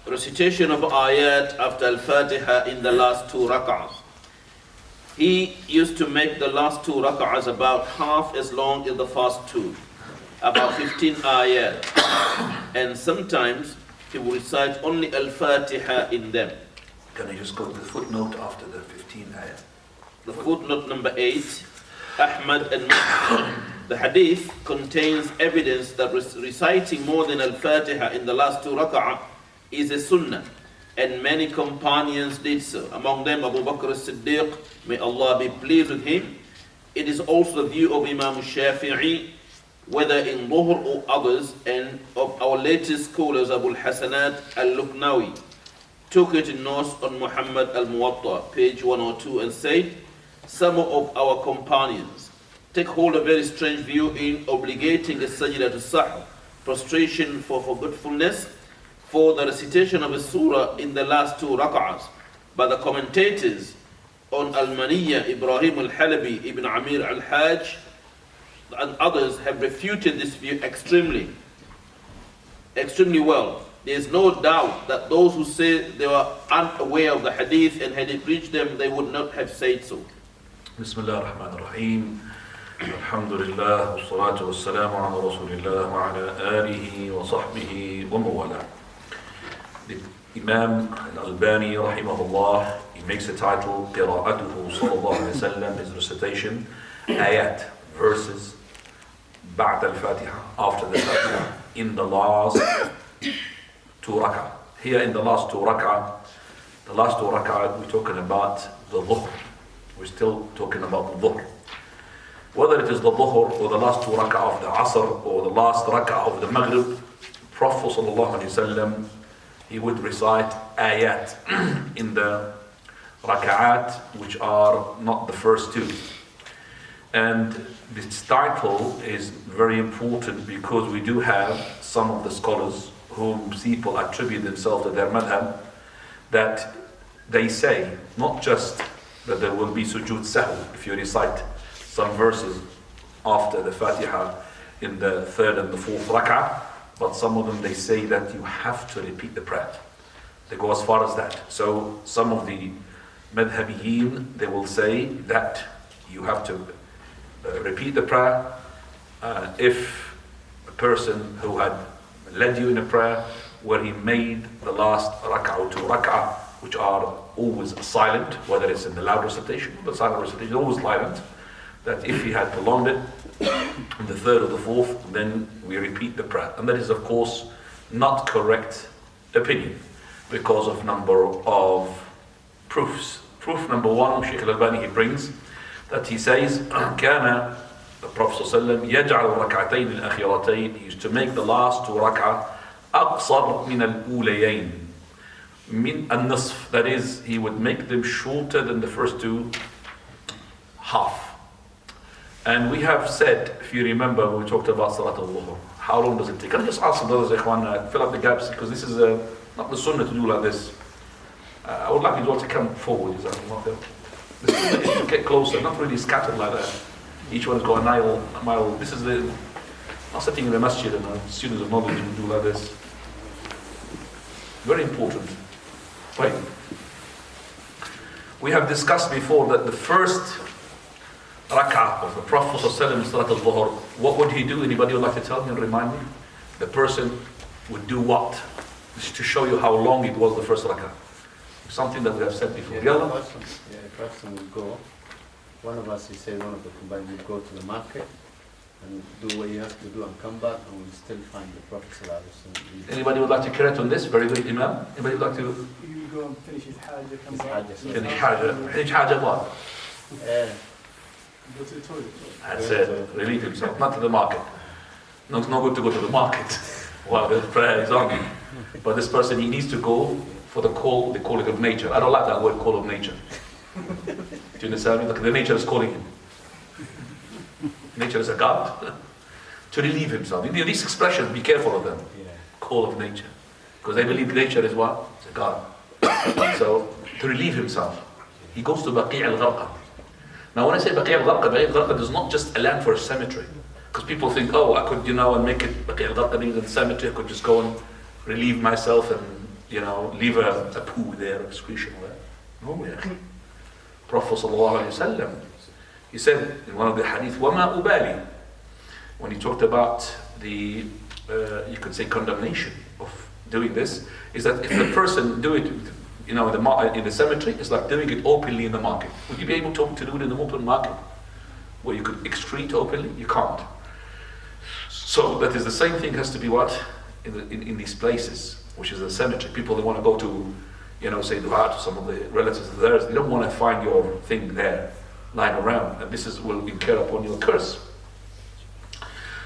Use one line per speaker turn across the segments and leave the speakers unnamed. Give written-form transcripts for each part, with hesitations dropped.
recitation of ayat after Al-Fatiha in the last 2 rak'ahs. He used to make the last 2 rak'ahs about half as long as the first 2, about 15 ayat. And sometimes he would recite only Al-Fatiha in them.
Can I just go to the footnote after the 15 ayat?
The footnote number 8, Ahmad and Muslim. The hadith contains evidence that reciting more than Al-Fatiha in the last 2 rak'ah is a sunnah, and many companions did so. Among them Abu Bakr as-Siddiq, may Allah be pleased with him. It is also the view of Imam Shafi'i, whether in Dhuhr or others, and of our latest scholars Abu al-Hasanat al-Luqnawi. Took it in notes on Muhammad al-Muwatta, page 102, and said, some of our companions take hold of a very strange view in obligating a sajda to sahw, prostration for forgetfulness, for the recitation of a surah in the last 2 rak'ahs. But the commentators on Al-Maniyya, Ibrahim al-Halabi, Ibn Amir al-Hajj, and others have refuted this view extremely well. There is no doubt that those who say they were unaware of the hadith and had it reached them, they would not have said so.
Bismillah ar-Rahman ar-Rahim. Alhamdulillah, wassalatu wassalamu ala Rasulillah wa ala alihi wa sahbihi wa mawala. The Imam Al-Albaani, Rahimahullāh, he makes the title, Qira'atuhu sallallahu alayhi wa sallam, his recitation, ayat, verses, ba'd al-Fatiha, after the Fatiha, in the last 2 rak'ah. Here in the last 2 rak'ah, we're talking about the dhuhr. We're still talking about the dhuhr. Whether it is the dhuhr or the last 2 rak'ah of the asr or the last rak'ah of the maghrib, Prophet sallallahu alayhi wa sallam, he would recite ayat in the rak'at which are not the first 2. And this title is very important because we do have some of the scholars whom people attribute themselves to their madhab, that they say not just that there will be sujood sahw if you recite some verses after the Fatiha in the 3rd and the 4th rak'ah, but some of them they say that you have to repeat the prayer. They go as far as that. So some of the madhabiyin, they will say that you have to repeat the prayer. If a person who had led you in a prayer where he made the last rak'ah or 2 rak'ah, which are always silent, whether it's in the loud recitation or the silent recitation, always silent, that if he had prolonged it in the 3rd or the 4th, then we repeat the prayer. And that is of course not correct opinion because of number of proofs. Proof number 1, Shaykh Al-Albaani, he brings that he says, كان the Prophet ﷺ يجعل الركعتين الأخيرتين, he used to make the last 2 rak'ah أقصر من الأوليين من النصف, that is, he would make them shorter than the first 2, half. And we have said, if you remember, when we talked about Salat al-Dhuhr, how long does it take? Can I just ask the brothers, Ikhwan, fill up the gaps, because this is not the sunnah to do like this. I would like you all to come forward. The sunnah is to get closer, not really scattered like that. Each one has got a mile. This is not sitting in the masjid and the students of knowledge will do like this. Very important. Right? We have discussed before that the first rak'ah of the Prophet ﷺ, Salat al-Dhuhr, what would he do? Anybody would like to tell me and remind me? The person would do what? Just to show you how long it was, the first rak'ah. Something that we have said before.
Yeah, the person would go. One of us, he said, one of the combined would go to the market and do what he has to do and come back and we'll still find the Prophet ﷺ.
Anybody would like to correct on this? Very good, Imam. Anybody would like to?
You go and finish his hajj, come back.
Finish hajj. Finish hajj what?
Go to the toilet.
That's it. Relieve himself. Not to the market. No, it's not good to go to the market while the prayer is on. But this person, he needs to go for the call of nature. I don't like that word, call of nature. Do you understand me? Look, the nature is calling him. Nature is a god. To relieve himself. These expressions, be careful of them. Call of nature. Because they believe nature is what? It's a god. So, to relieve himself, he goes to Baqi' al-Gharqa. Now when I say Baqi' al-Gharqa is not just a land for a cemetery. Because people think, oh, I could, and make it Baqi' al-Gharqa means a cemetery, I could just go and relieve myself and, leave a poo there, excretion there. No, ya akhi. Prophet sallallahu alaihi wasallam, he said in one of the hadith, وَمَا أُبَالِي, when he talked about the, you could say, condemnation of doing this, is that if the person do it, in the cemetery, it's like doing it openly in the market. Would you be able to do it in the open market, where you could excrete openly? You can't. So that is the same thing has to be what? In these places, which is the cemetery. People, they want to go to, say dua to some of the relatives of theirs. They don't want to find your thing there, lying around. And this will incur upon you a curse.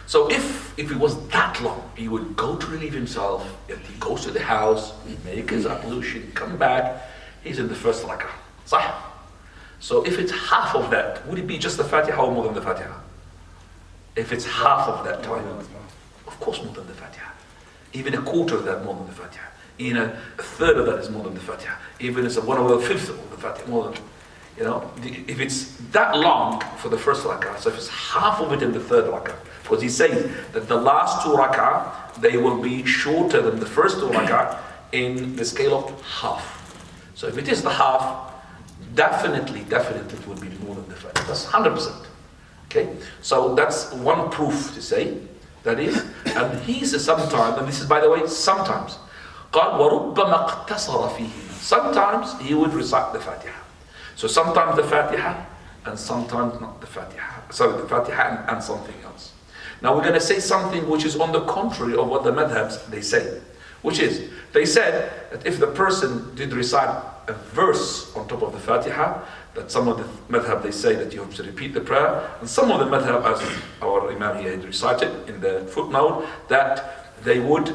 So if it was that long, he would go to relieve himself, and he goes to the house, he make his ablution, come back, he's in the first rak'ah. Sah? So if it's half of that, would it be just the Fatiha or more than the Fatiha? If it's half of that time, of course more than the Fatiha. Even a quarter of that more than the Fatiha. Even a third of that is more than the Fatiha. Even it's a 1/5 of the Fatiha, more than, if it's that long for the first rak'ah, so if it's half of it in the third rak'ah, because he says that the last 2 rak'ah, they will be shorter than the first 2 rak'ah in the scale of half. So if it is the half, definitely it will be more than the Fatiha. That's 100%. Okay, so that's one proof to say that is, and he says sometimes, and this is by the way, sometimes, قال وَرُبَّمَا اقْتَصَرَ فِيهِ. Sometimes he would recite the Fatiha. So sometimes the Fatiha, and sometimes not the Fatiha. Sorry, the Fatiha and something else. Now we're going to say something which is on the contrary of what the madhabs they say, which is, they said that if the person did recite a verse on top of the Fatiha, that some of the madhab they say that you have to repeat the prayer, and some of the madhab, as our Imam here had recited in the footnote, that they would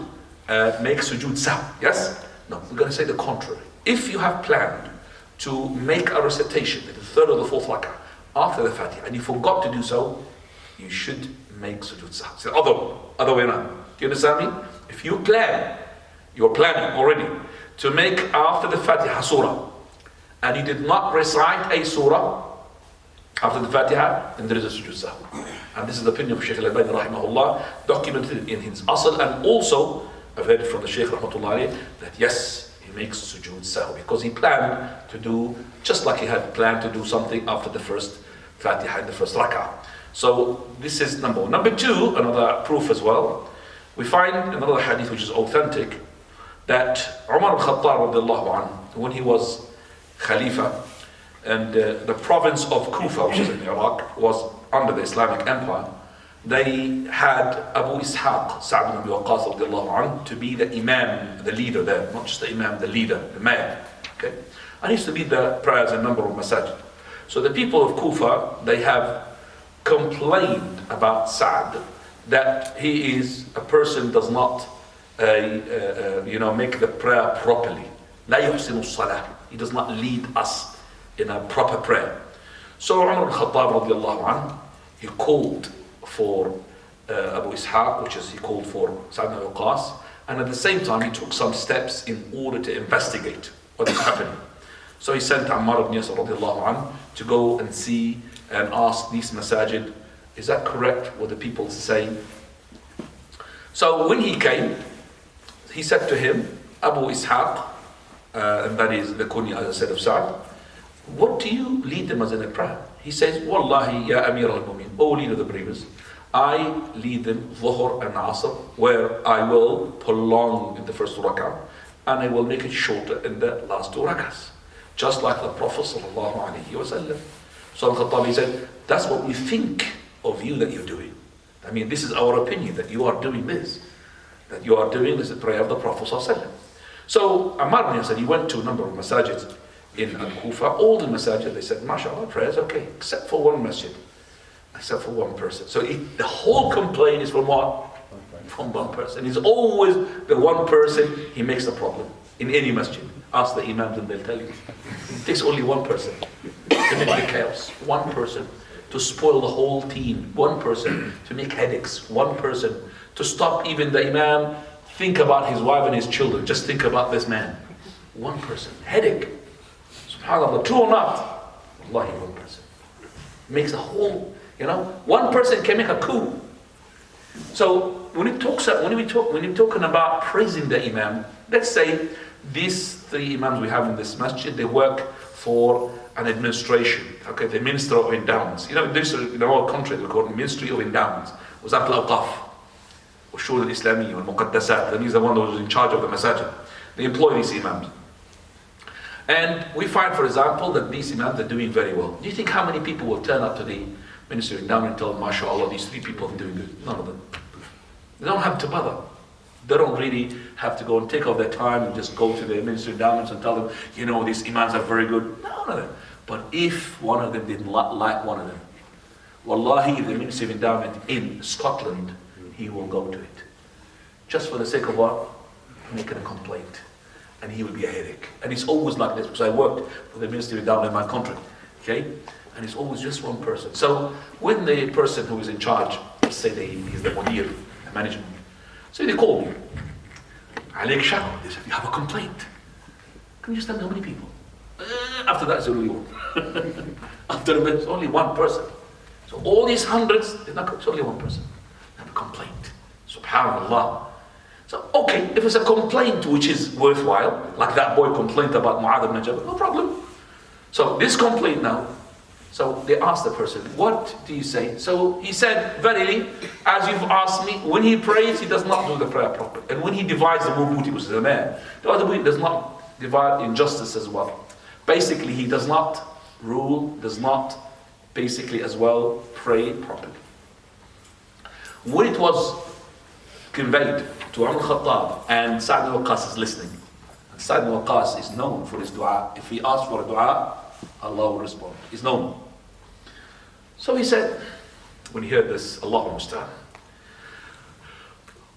make sujood sahw. Yes? No, we're going to say the contrary. If you have planned to make a recitation in the third or the fourth rak'ah after the Fatiha, and you forgot to do so, you should make sujood sahw. So other way around. Do you understand me? If you're planning already to make after the Fatiha surah, and you did not recite a surah after the Fatiha, then there is a sujood sahw. And this is the opinion of Shaykh Al-Albaani Rahimahullāh, documented in his asl, and also I've heard from the Shaykh Rahmatullahi that yes, he makes sujood sahw, because he planned to do, just like he had planned to do something after the first Fatiha in the first rak'ah. So this is number one. Number two, another proof as well, we find another hadith which is authentic, that Umar al-Khattab radiallahu anhu, when he was Khalifa, and the province of Kufa, which is in Iraq, was under the Islamic Empire, they had Abu Ishaq, Sa'd ibn Abi Waqqas radiallahu anhu, to be the Imam, the leader there, not just the Imam, the leader, the man. Okay? And he used to lead the prayers in a number of masajid. So the people of Kufa, they have complained about Sa'd, that he is a person does not make the prayer properly. لا يحسن الصلاة. He does not lead us in a proper prayer. So Umar al-Khattab radiallahu anhu, he called for Abu Ishaq, which is he called for Sa'd ibn Waqqas, and at the same time he took some steps in order to investigate what is happening. So he sent Ammar ibn Yasir radiallahu anhu to go and see and ask these masajid, is that correct what the people say? So when he came, he said to him, Abu Ishaq, and that is the kunya, as I said, of Sa'd, what do you lead them as in a prayer? He says, Wallahi ya Amir al-Mu'min, O leader of the believers, I lead them Dhuhr and Asr, where I will prolong in the first rak'ah, and I will make it shorter in the last 2 rak'ahs, just like the Prophet sallallahu alaihi wasallam. So Al-Khattabi said, that's what we think of you that you're doing. I mean, this is our opinion, that you are doing this. That you are doing this, the prayer of the Prophet sallallahu alaihi wasallam. So Ammar bin Yasir, he went to a number of masajid in Al-Kufa. All the masajid, they said, mashallah, prayer is okay, except for one masjid, except for one person. So the whole complaint is from what? From one person. It's always the one person, he makes the problem. In any masjid, ask the imams and they'll tell you. It takes only one person to make the chaos. One person to spoil the whole team. One person to make headaches. One person to stop even the imam think about his wife and his children. Just think about this man. One person. Headache. SubhanAllah. True or not? Wallahi, one person. Makes a whole, one person can make a coup. So when you're talking about praising the imam, let's say these 3 imams we have in this masjid, they work for an administration, okay, the Minister of Endowments. You know, in our country they call it Ministry of Endowments. وزارة الأوقاف والشؤون الإسلامية والمقدسات. That means the one who was in charge of the masajid. They employ these imams. And we find, for example, that these imams are doing very well. Do you think how many people will turn up to the Ministry of Endowment and tell them, MashaAllah, these 3 people are doing good? None of them. They don't have to bother. They don't really have to go and take off their time and just go to the Ministry of Endowments and tell them, you know, these imams are very good. None of them. But if one of them didn't like one of them, wallahi, the Ministry of Endowment in Scotland, he will go to it. Just for the sake of what? Making a complaint. And he will be a headache. And it's always like this, because I worked for the Ministry of Endowment in my country. Okay? And it's always just one person. So when the person who is in charge, let's say he's the mudir, the management, so they call me. Alayk shakwa. They said, you have a complaint. Can you just tell me how many people? After that, it's only one. After a minute, it's only one person. So all these hundreds, it's only one person. They have a complaint. Subhanallah. So, okay, if it's a complaint which is worthwhile, like that boy complained about Mu'adh ibn Jabal, no problem. So this complaint now, so they asked the person, what do you say? So he said, verily, as you've asked me, when he prays, he does not do the prayer properly. And when he divides the wudu'i, which is a man, the other way does not divide injustice as well. Basically, he does not rule, does not basically as well pray properly. When it was conveyed to Umar al-Khattab and Sa'd al-Waqas is listening, and Sa'd al-Waqas is known for his dua. If he asks for a dua, Allah will respond. He's known. So he said, when he heard this, Allah understand.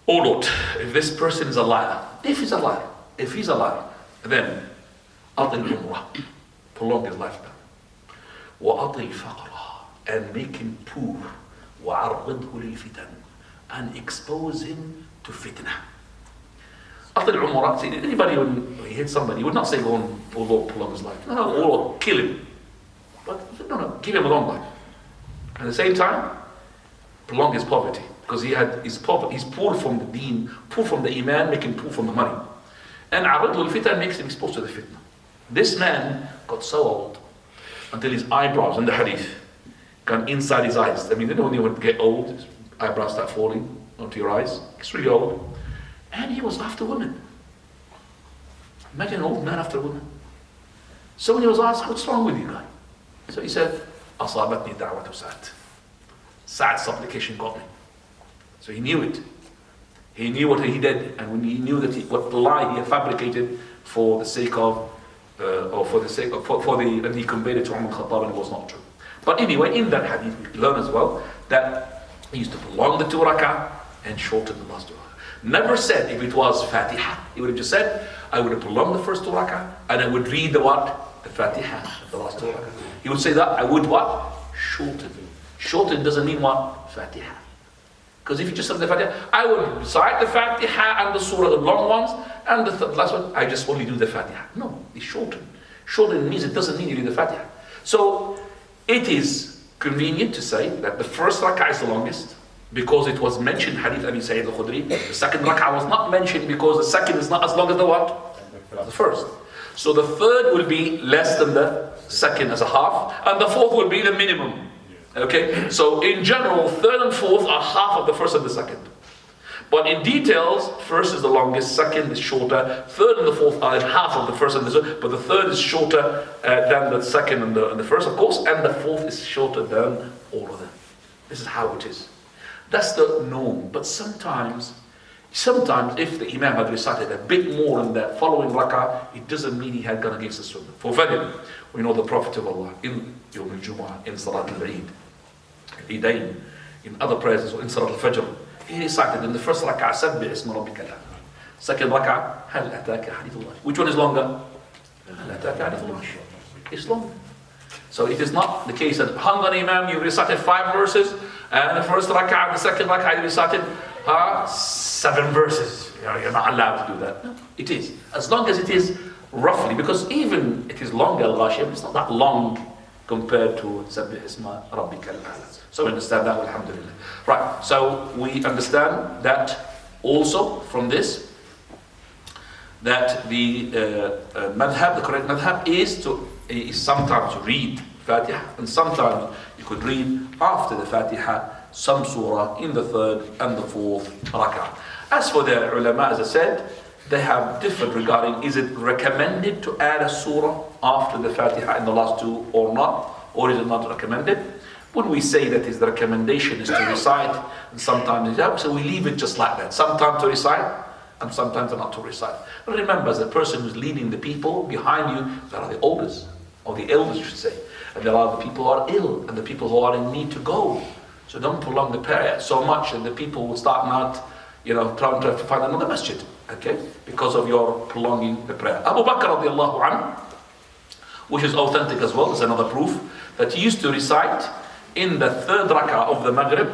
Oh Lord, if this person is a liar, if he's a liar, then أطل عمره, prolong his lifespan. وأطل فقره, and make him poor. وعرضه للفتن, and expose him to fitna. أطل عمره, see, anybody when he hits somebody, he would not say go and prolong his life. No, or kill him. But no, give him a long life. At the same time, prolong his poverty. Because he's poor from the deen, poor from the iman, make him poor from the money. And عرضه للفتن makes him exposed to the fitna. This man got so old until his eyebrows, in the hadith, gone inside his eyes. I mean, you know when you would get old, his eyebrows start falling onto your eyes. It's really old. And he was after women. Imagine an old man after a woman. So when he was asked, what's wrong with you, guy? So he said, أصابتني دعوة سعد. Sa'd's supplication got me. So he knew it. He knew what he did, and when he knew that what lie he had fabricated for the sake of, and he conveyed it to Umar al-Khattab, and it was not true. But anyway, in that hadith we learn as well that he used to prolong the 2 rak'ah and shorten the last 2 rak'ah. Never said if it was Fatiha. He would have just said, I would have prolonged the first 2 rak'ah and I would read the what? The Fatiha, the last 2 rak'ah. He would say that I would what? Shorten. Shorten doesn't mean what? Fatiha. Because if you just said the Fatiha, I would recite the Fatiha and the surah, the long ones, and the last one, I just only do the Fatiha. No, it's shortened. Shortened means it doesn't mean you do the Fatiha. So it is convenient to say that the first rak'ah is the longest, because it was mentioned, Hadith Abi Sa'id al-Khudri. The second rak'ah was not mentioned because the second is not as long as the what? The first. So the third will be less than the second as a half, and the fourth will be the minimum. Okay, so in general, third and fourth are half of the first and the second. But in details, first is the longest, second is shorter, third and the fourth are half of the first and the second, but the third is shorter than the second and the first, of course, and the fourth is shorter than all of them. This is how it is. That's the norm. But sometimes if the Imam had recited a bit more in the following rak'ah, it doesn't mean he had gone against the sunnah. For example, we know the Prophet of Allah in Yawm al-Jumu'ah, in Salat al-Eid, Eidain, in other prayers, in Salat al-Fajr, he recited in the first rak'ah, Sabbih isma rabbika al-a'la. Second rak'ah, Hal ataka hadithullah. Which one is longer? Hal ataka hadithullah. It's longer. So it is not the case that hung on Imam, you recited 5 verses, and the first rak'ah, the second rak'ah, you recited 7 verses. You're not allowed to do that. No, it is. As long as it is roughly, because even it is longer, al-Ghashiyah, it's not that long compared to Sabbih Isma Rabbika al-A'la. So we understand that, alhamdulillah. Right, so we understand that also from this, that the madhab, the correct madhab is sometimes to read Fatiha, and sometimes you could read after the Fatiha some surah in the third and the fourth rak'ah. As for the ulama, as I said, they have differed regarding is it recommended to add a surah after the Fatiha in the last two or not, or is it not recommended? When we say that the recommendation is to recite, and sometimes it's so we leave it just like that. Sometimes to recite, and sometimes not to recite. But remember, as a person who's leading the people behind you, there are the elders, or the elders, you should say, and there are the people who are ill, and the people who are in need to go. So don't prolong the prayer so much, and the people will start not, trying to find another masjid, okay, because of your prolonging the prayer. Abu Bakr radiallahu anhu, which is authentic as well, is another proof that he used to recite in the third rak'ah of the Maghrib,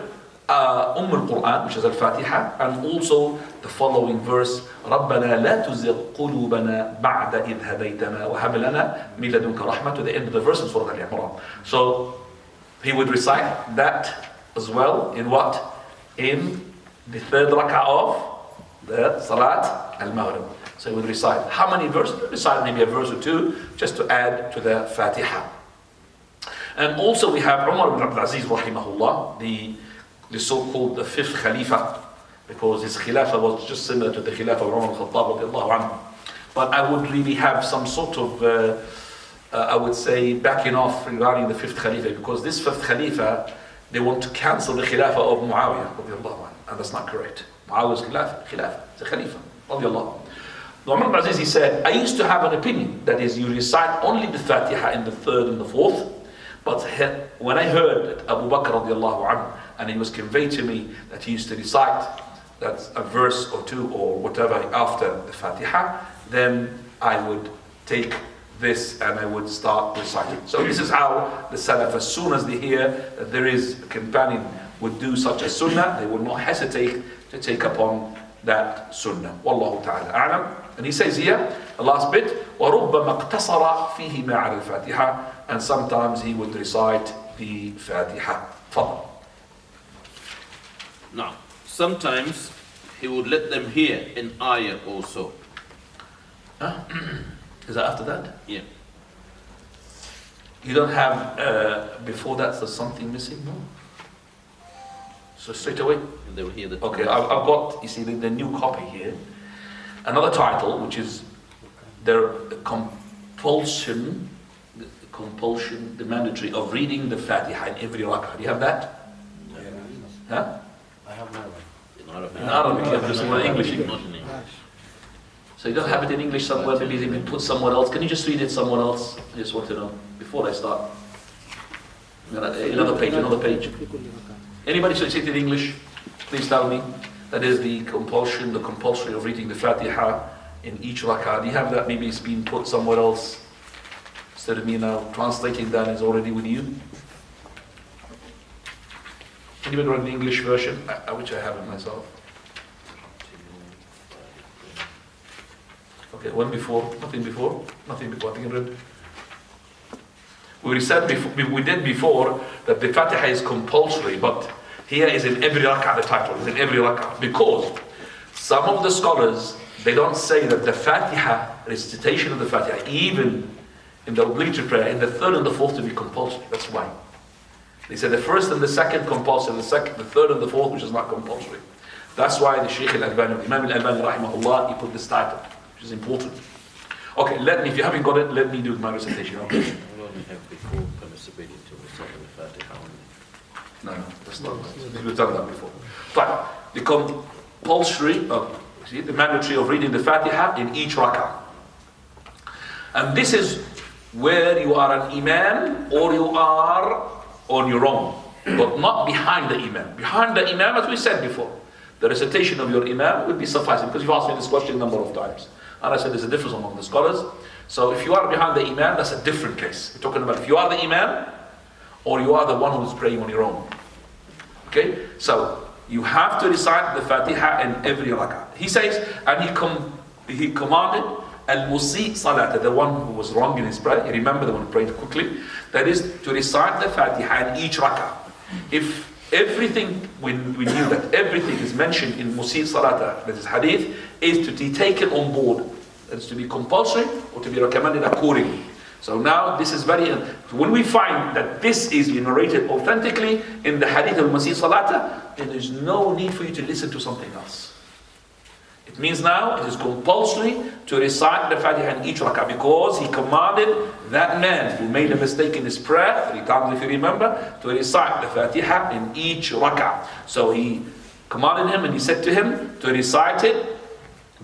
al-Quran, which is Al-Fatiha, and also the following verse, رَبَّنَا لَا تُزِغْ قُلُوبَنَا بَعْدَ إِذْ هَدَيْتَنَا وَهَبْ لَنَا مِنْ لَدُنْكَ رَحْمَةً, to the end of the verse in Surah Al-Imran. So he would recite that as well in what? In the third rak'ah of the Salat Al-Maghrib. So he would recite how many verses? Recite maybe a verse or two just to add to the Fatiha. And also we have Umar ibn Abdul Aziz Rahimahullāh, the so-called the fifth Khalifa, because his Khilafah was just similar to the Khilafah of Umar al-Khattab radiallahu anhu. But I would really have some sort of, I would say, backing off regarding the fifth Khalifa, because this fifth Khalifa, they want to cancel the Khilafah of Muawiyah radiallahu anhu, and that's not correct. Muawiyah's Khilafah, it's a Khalifa radiallahu anhu. Umar ibn Aziz, he said, I used to have an opinion, that is, you recite only the Fatiha in the third and the fourth, but when I heard that Abu Bakr radiallahu anhu, and it was conveyed to me that he used to recite that's a verse or two or whatever after the Fatiha, then I would take this and I would start reciting. So this is how the Salaf, as soon as they hear that there is a companion would do such a sunnah, they will not hesitate to take upon that sunnah. Wallahu ta'ala a'lam. And he says here, the last bit, وَرُبَّمَا اقْتَصَرَ فِيهِ مَا عَلَى الْفَاتِحَةِ, and sometimes he would recite the Fatiha. Fadl.
Now, sometimes he would let them hear an ayah also.
Huh? Is that after that?
Yeah.
You don't have, before that, there's something missing? No? So straight away?
And they will hear the
Okay, I've got, you see, the new copy here. Another title, which is the compulsion, the mandatory of reading the Fatiha in every rak'ah. Do you have that?
Yeah.
Huh?
I have my one.
In
In Arabic, you have this one in English.
Not in English.
So you don't have it in English somewhere, maybe it's been put somewhere else. Can you just read it somewhere else? I just want to know, before I start. Another page. Anybody should say it in English? Please tell me. That is the compulsory of reading the Fatiha in each rak'ah. Do you have that? Maybe it's been put somewhere else. Instead of me now translating that, is already with you. Anybody read the English version? Which I have it myself. Okay, one before, nothing before, I think read. We did before that the Fatiha is compulsory, but here is in every rak'ah, the title is in every rak'ah, because some of the scholars, they don't say that the Fatiha, recitation of the Fatiha, even in the obligatory prayer, in the third and the fourth to be compulsory. That's why. They say the first and the second compulsory, the third and the fourth which is not compulsory. That's why the Shaykh Al-Albaani, Imam Al-Albaani Rahimahullāh, he put this title, which is important. Okay, if you haven't got it, let me do my recitation. Okay.
We only have before permissibility to recite the Fatiha only.
No, that's not right. We've done that before. But the compulsory, the mandatory of reading the Fatiha in each rak'ah. And this is where you are an imam or you are on your own, but not behind the imam. Behind the imam, as we said before, the recitation of your imam would be sufficing, because you've asked me this question a number of times. And I said there's a difference among the scholars. So if you are behind the imam, that's a different case. We're talking about if you are the imam or you are the one who is praying on your own. Okay? So you have to recite the Fatiha in every rak'ah. He says, and he commanded Al-Musi Salat, the one who was wrong in his prayer, you remember the one who prayed quickly, that is to recite the Fatiha in each rak'ah. If everything, we knew that everything is mentioned in Musi Salata, that is hadith, is to be taken on board. That is to be compulsory or to be recommended accordingly. So now this is when we find that this is narrated authentically in the hadith of Musi Salata, then there is no need for you to listen to something else. It means now it is compulsory to recite the Fatiha in each rak'ah, because he commanded that man who made a mistake in his prayer, 3 times if you remember, to recite the Fatiha in each rak'ah. So he commanded him and he said to him to recite it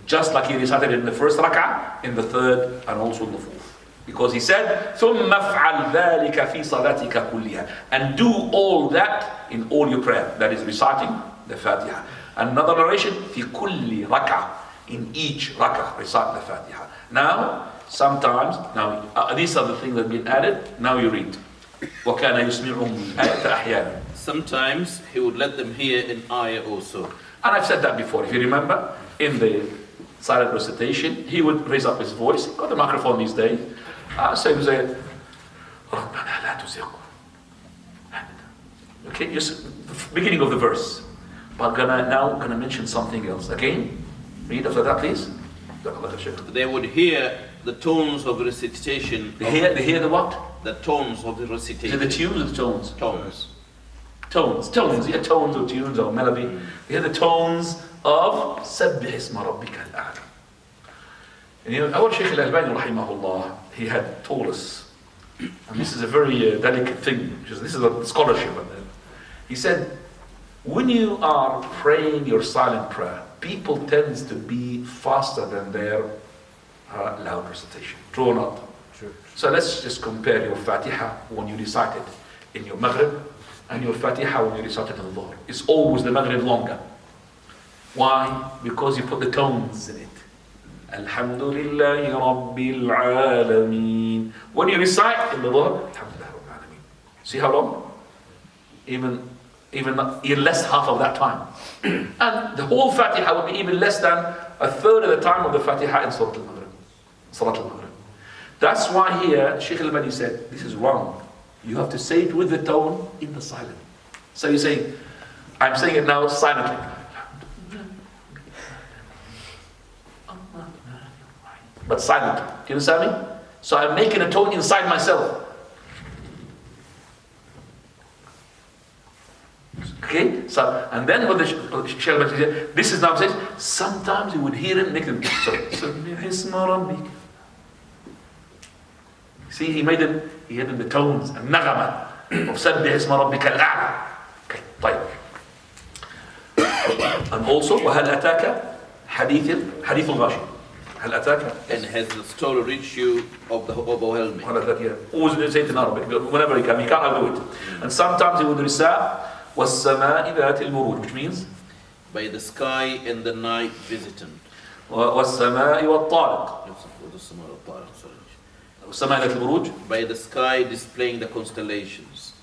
just like he recited it in the first rak'ah, in the third, and also in the fourth. Because he said, ثُمَّ افْعَلْ ذَلِكَ فِي صَلَاتِكَ كُلِّهَا, and do all that in all your prayer. That is reciting the Fatiha. Another narration, فِي كُلِّ رَكَعَةٍ, in each rak'ah, recite the Fatiha. Now, sometimes, these are the things that have been added. Now you read. وَكَانَ يُسْمِعُهُمْ الْآيَةَ أَحْيَانًا.
Sometimes he would let them hear an ayah also. And
I've said that before. If you remember, in the silent recitation, he would raise up his voice. Got the microphone these days. So he would say, رَبَّنَا لَا تُزِغْ. Okay, just the beginning of the verse. But now gonna mention something else. Again, read after that, please.
They would hear the tones of the recitation.
They hear the what?
The tones of the recitation.
The tunes or the tones?
Tones.
Tones. Yeah, tones or tunes or melody. They hear the tones of سَبِّحِ اسْمَ رَبِّكَ الْأَعْلَى. And our Shaykh Al-Albaani, Rahimahullāh, he had told us, and this is a very delicate thing, because this is a scholarship. He said, when you are praying your silent prayer, people tend to be faster than their loud recitation. True or not?
True.
So let's just compare your Fatiha when you recite it in your Maghrib and your Fatiha when you recite it in the Dhuhr. It's always the Maghrib longer. Why? Because you put the tones in it. Alhamdulillahi Rabbil Alameen. When you recite in the Dhuhr, Alhamdulillah Rabbil Alameen. See how long? Even less half of that time. And the whole Fatiha will be even less than a third of the time of the Fatiha in Salat al-Maghrib. That's why here Shaykh Al-Albaani said, this is wrong. You have to say it with the tone in the silent. So you say, I'm saying it now silently. But silently. Do you understand me? So I'm making a tone inside myself. Okay, so and then what the Shaykh Al-Albaani said, this is now says, sometimes you would hear him make them. See, he had in the tones and nagama of سَبِّحِ اسْمَ رَبِّكَ الْأَعْلَى. Okay, طيب. And also, وَهَلْ أَتَاكَ حَدِيث الْغَاشِيَةِ. هل أتاك?
And has the story reached you of the overwhelming?
Always say it in Arabic, whenever he can't do it. And sometimes he would recite وَالسَّمَاءِ ذَاتِ الْبُرُوجِ, which means?
By the sky and the night visitant.
وَالسَّمَاءِ وَالطَّارِقِ. وَالسَّمَاءِ ذَاتِ الْبُرُوجِ.
By the sky displaying the constellations.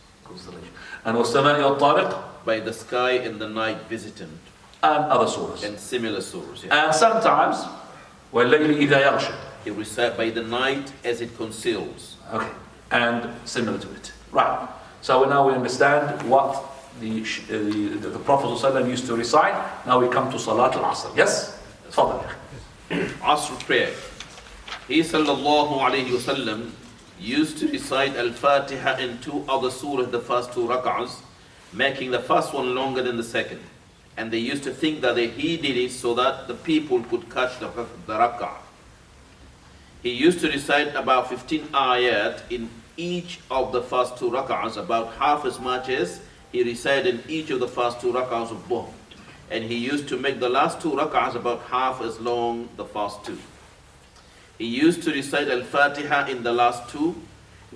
And وَالسَّمَاءِ وَالطَّارِقِ.
By the sky and the night visitant.
And other surahs.
And similar surahs. Yeah.
And sometimes وَاللَّيْلِ إِذَا يَغْشَى.
He recite by the night as it conceals.
Okay. And similar to it. Right. So now we understand what the Prophet ﷺ used to recite. Now we come to Salat al-Asr. Yes? Fadal.
Asr prayer. He sallallahu alayhi wasallam used to recite Al-Fatiha and 2 other surahs, the first 2 rak'ahs, making the first one longer than the second. And they used to think that he did it so that the people could catch the rak'ah. He used to recite about 15 ayat in each of the first 2 rak'ahs, about half as much as he recited in each of the first 2 rak'ahs of Dhuhr. And he used to make the last 2 rak'ahs about half as long the first 2. He used to recite Al-Fatiha in the last 2.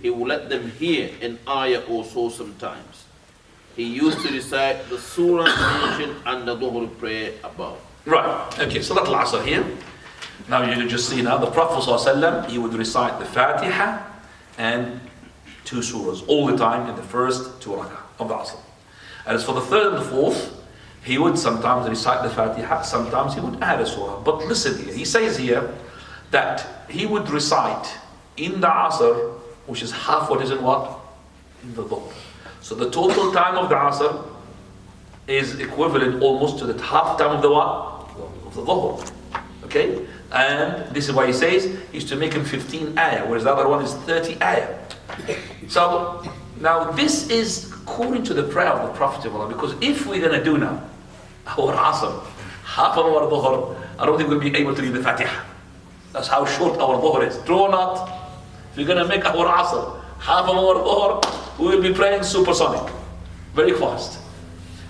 He would let them hear an ayah or so sometimes. He used to recite the surah mentioned under Dhuhr prayer above.
Right, okay, Salat al-Asr here. Now you just see now the Prophet ﷺ, he would recite the Fatiha and 2 surahs all the time in the first 2 rak'ah of the Asr. And as for the third and the fourth, he would sometimes recite the Fatiha, sometimes he would add a surah. But listen here, he says here that he would recite in the Asr, which is half what is in what? In the Dhuhr. So the total time of the Asr is equivalent almost to the half time of the what? Of the Dhuhr. Okay? And this is why he says he used to make him 15 ayah, whereas the other one is 30 ayah. So now this is according to the prayer of the Prophet of Allah, because if we're going to do now our Asr, half of our Dhuhr, I don't think we'll be able to read the Fatiha. That's how short our Dhuhr is. True or not? If we're going to make our Asr, half of our Dhuhr, we will be praying supersonic, very fast.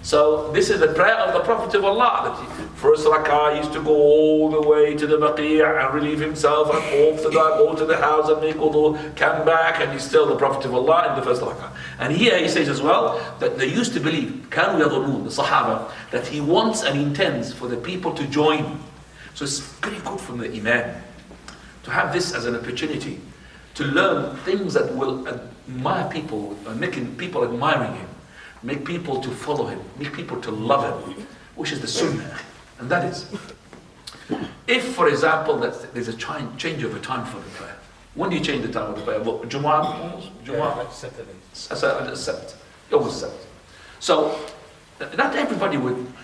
So this is the prayer of the Prophet of Allah, that he, first rak'ah, used to go all the way to the Baqi' and relieve himself, and after that go to the house and make wudu, come back, and he's still the Prophet of Allah in the first rak'ah. And here he says as well that they used to believe, كانوا يظنون, the Sahaba, that he wants and intends for the people to join. So it's very good from the Imam to have this as an opportunity to learn things that will admire people, making people admiring him, make people to follow him, make people to love him, which is the Sunnah. And that is, if for example that there's a change of a time for the prayer. When do you change the time of the prayer? Jumu'ah?
Like Saturday.
Sabt. Always Sabt. So not everybody